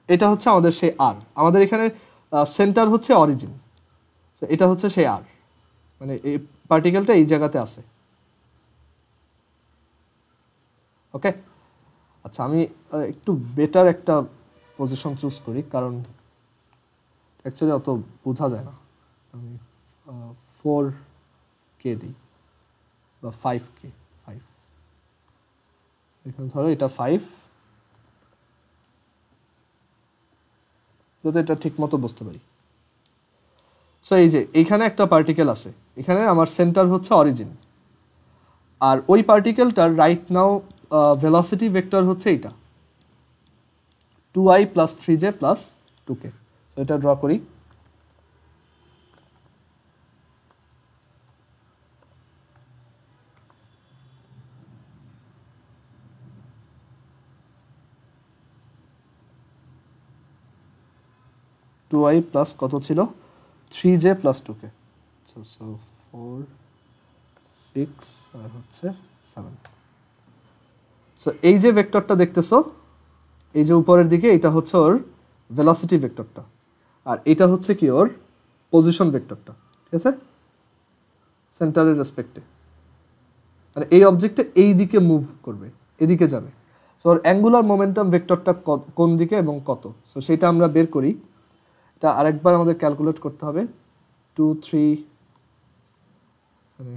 এটা হচ্ছে আমাদের সেই আর, আমাদের এখানে সেন্টার হচ্ছে অরিজিন, এটা হচ্ছে সেই আর, মানে এই পার্টিকেলটা এই জায়গাতে আছে। ওকে, আচ্ছা আমি একটু বেটার একটা পজিশন চুজ করি, কারণ অ্যাকচুয়ালি অত বোঝা যায় না। আমি 4k দিই বা 5k, 5, এখানে ধরো এটা 5, যাতে এটা ঠিক মতো বুঝতে পারি। সো এই যে এইখানে একটা পার্টিকেল আছে, এখানে আমার সেন্টার হচ্ছে অরিজিন, আর ওই পার্টিকেলটার রাইট নাও ভেলোসিটি ভেক্টর হচ্ছে এইটা 2i plus 3j plus 2k। So এটা ড্র করি। টু আই প্লাস কত ছিল 3j প্লাস 2k। সো 4 6 আর হচ্ছে 7। সো এই যে ভেক্টরটা দেখতেছো এই যে উপরের দিকে এটা হচ্ছে ওর ভেলোসিটি ভেক্টরটা, আর এটা হচ্ছে কি ওর পজিশন ভেক্টরটা, ঠিক আছে, সেন্টারের রেসপেক্টে। মানে এই অবজেক্টটা এই দিকে মুভ করবে, এদিকে যাবে। সো ওর অ্যাঙ্গুলার মোমেন্টাম ভেক্টরটা কোন দিকে এবং কত, সো সেটা আমরা বের করি। এটা আরেকবার আমাদের ক্যালকুলেট করতে হবে। 2 3 মানে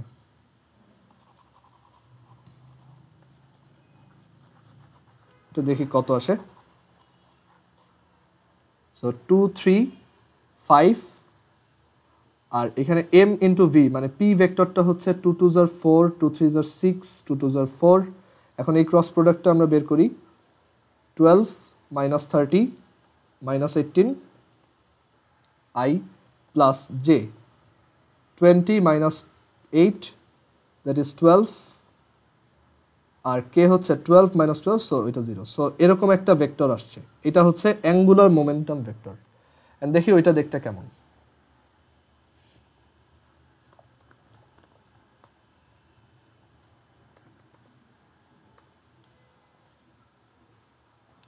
এটা দেখি কত আসে। সো 2 3 5 আর এখানে m ইন্টু v মানে p ভেক্টরটা হচ্ছে 2 2 are 4 2 3 are 6 2 2 are 4। এখন এই ক্রস প্রোডাক্টটা আমরা বের করি। 12 minus 30 minus 18 I plus j 20 minus 8 that is 12 R k হচ্ছে 12 minus 12 সো এটা 0। সো এরকম একটা ভেক্টর আসছে, এটা হচ্ছে অ্যাঙ্গুলার মোমেন্টাম ভেক্টর। এন্ড দেখি ওইটা দেখতে কেমন।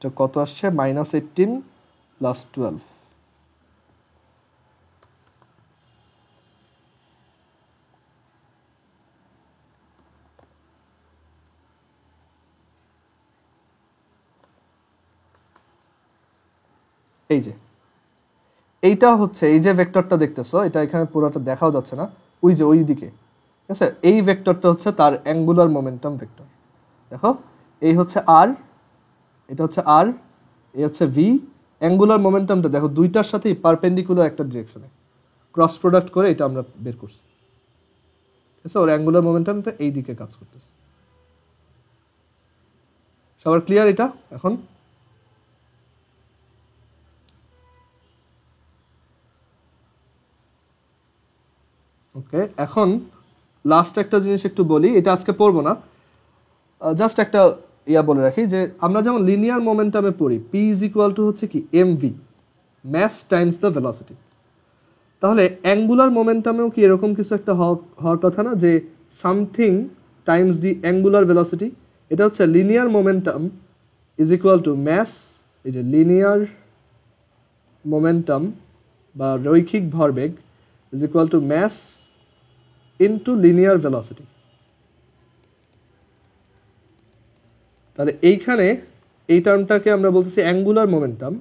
তো কত আসছে -18 প্লাস 12। এই যে এইটা হচ্ছে এই যে ভেক্টরটা দেখতেছো, এটা এখানে পুরোটা দেখাও যাচ্ছে না, ওই যে ওই দিকে, ঠিক আছে, এই ভেক্টরটা হচ্ছে তার অ্যাঙ্গুলার মোমেন্টাম ভেক্টর। দেখো এই হচ্ছে আর, এটা হচ্ছে আর, এই হচ্ছে ভি। অ্যাঙ্গুলার মোমেন্টামটা দেখো দুইটার সাথেই পারপেন্ডিকুলার একটা ডিরেকশনে, ক্রস প্রোডাক্ট করে এটা আমরা বের করছি, ঠিক আছে। ওর অ্যাঙ্গুলার মোমেন্টামটা এই দিকে কাজ করতেছে। সবার ক্লিয়ার এটা এখন? ওকে, এখন লাস্ট একটা জিনিস একটু বলি, এটা আজকে পড়বো না, জাস্ট একটা বলে রাখি যে আমরা যেমন লিনিয়ার মোমেন্টামে পড়ি p ইজ ইকুয়াল টু হচ্ছে কি mv, mass times the velocity. তাহলে অ্যাঙ্গুলার মোমেন্টামেও কি এরকম কিছু একটা হওয়ার কথা না, যে something times the angular velocity. এটা হচ্ছে linear momentum is equal to mass, এই যে লিনিয়ার মোমেন্টাম বা রৈখিক ভরবেগ is equal to mass into linear velocity. তাহলে এইখানে এই টার্মটাকে আমরা বলতেছি angular momentum,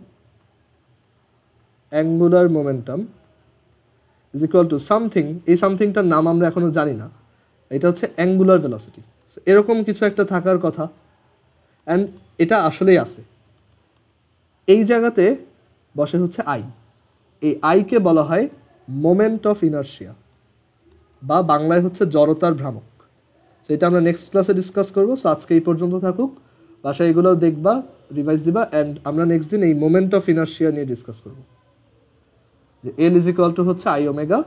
angular momentum is equal to something, এই সামথিংটার নাম আমরা এখনো জানি না, এটা হচ্ছে অ্যাঙ্গুলার ভেলোসিটি। এরকম কিছু একটা থাকার কথা, অ্যান্ড এটা আসলেই আছে। এই জায়গাতে বসে হচ্ছে আই, এই আইকে বলা হয় মোমেন্ট অফ ইনার্শিয়া বা বাংলায় হচ্ছে জড়তার ভ্রামক। সো এটা আমরা নেক্সট ক্লাসে ডিসকাস করবো। সো আজকে এই পর্যন্ত থাকুক, বাসায় এগুলো দেখবা, রিভাইজ দিবা, অ্যান্ড আমরা নেক্সট দিন এই মোমেন্ট অফ ইনার্শিয়া নিয়ে ডিসকাস করবো, যে এল ইজ ইকুয়াল টু হচ্ছে আই ওমেগা,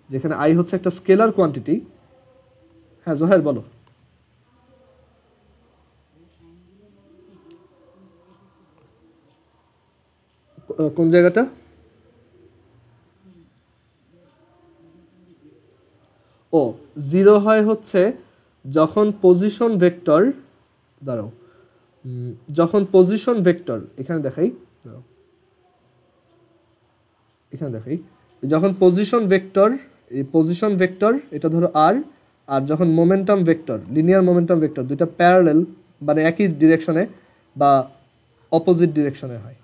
যেখানে আই হচ্ছে একটা স্কেলার কোয়ান্টিটি। হ্যাঁ জোহের বলো। কোন জায়গাটা? ও জিরো হয় হচ্ছে যখন পজিশন ভেক্টর, দাঁড়াও, যখন পজিশন ভেক্টর এখানে দেখাই, এখানে দেখাই, যখন পজিশন ভেক্টর, এই পজিশন ভেক্টর এটা ধরো আর, আর যখন momentum vector, linear momentum vector দুইটা প্যারালেল মানে একই ডিরেকশনে বা অপোজিট ডিরেকশনে হয়,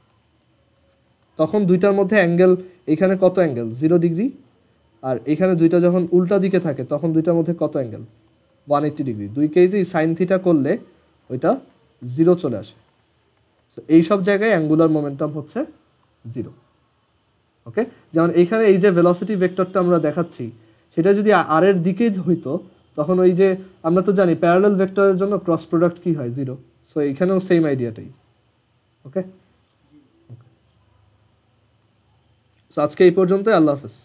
তখন দুইটার মধ্যে অ্যাঙ্গেল, এখানে কত অ্যাঙ্গেল 0 ডিগ্রি, আর এখানে দুইটা যখন উল্টা দিকে থাকে তখন দুইটার মধ্যে কত অ্যাঙ্গেল 180 ডিগ্রি। দুই কেজি সাইন থিটা করলে ওইটা 0 চলে আসে। তো এইসব জায়গায় অ্যাঙ্গুলার মোমেন্টাম হচ্ছে 0। ওকে, যেমন এইখানে এই যে ভেলোসিটি ভেক্টরটা আমরা দেখাচ্ছি, সেটা যদি আর এর দিকে হইতো তখন ওই যে আমরা তো জানি প্যারালাল ভেক্টরের জন্য ক্রস প্রোডাক্ট কি হয় 0, সো এখানেও সেম আইডিয়াটাই। ওকে, সো আজকে এই পর্যন্তই, আল্লাহ হাফেজ।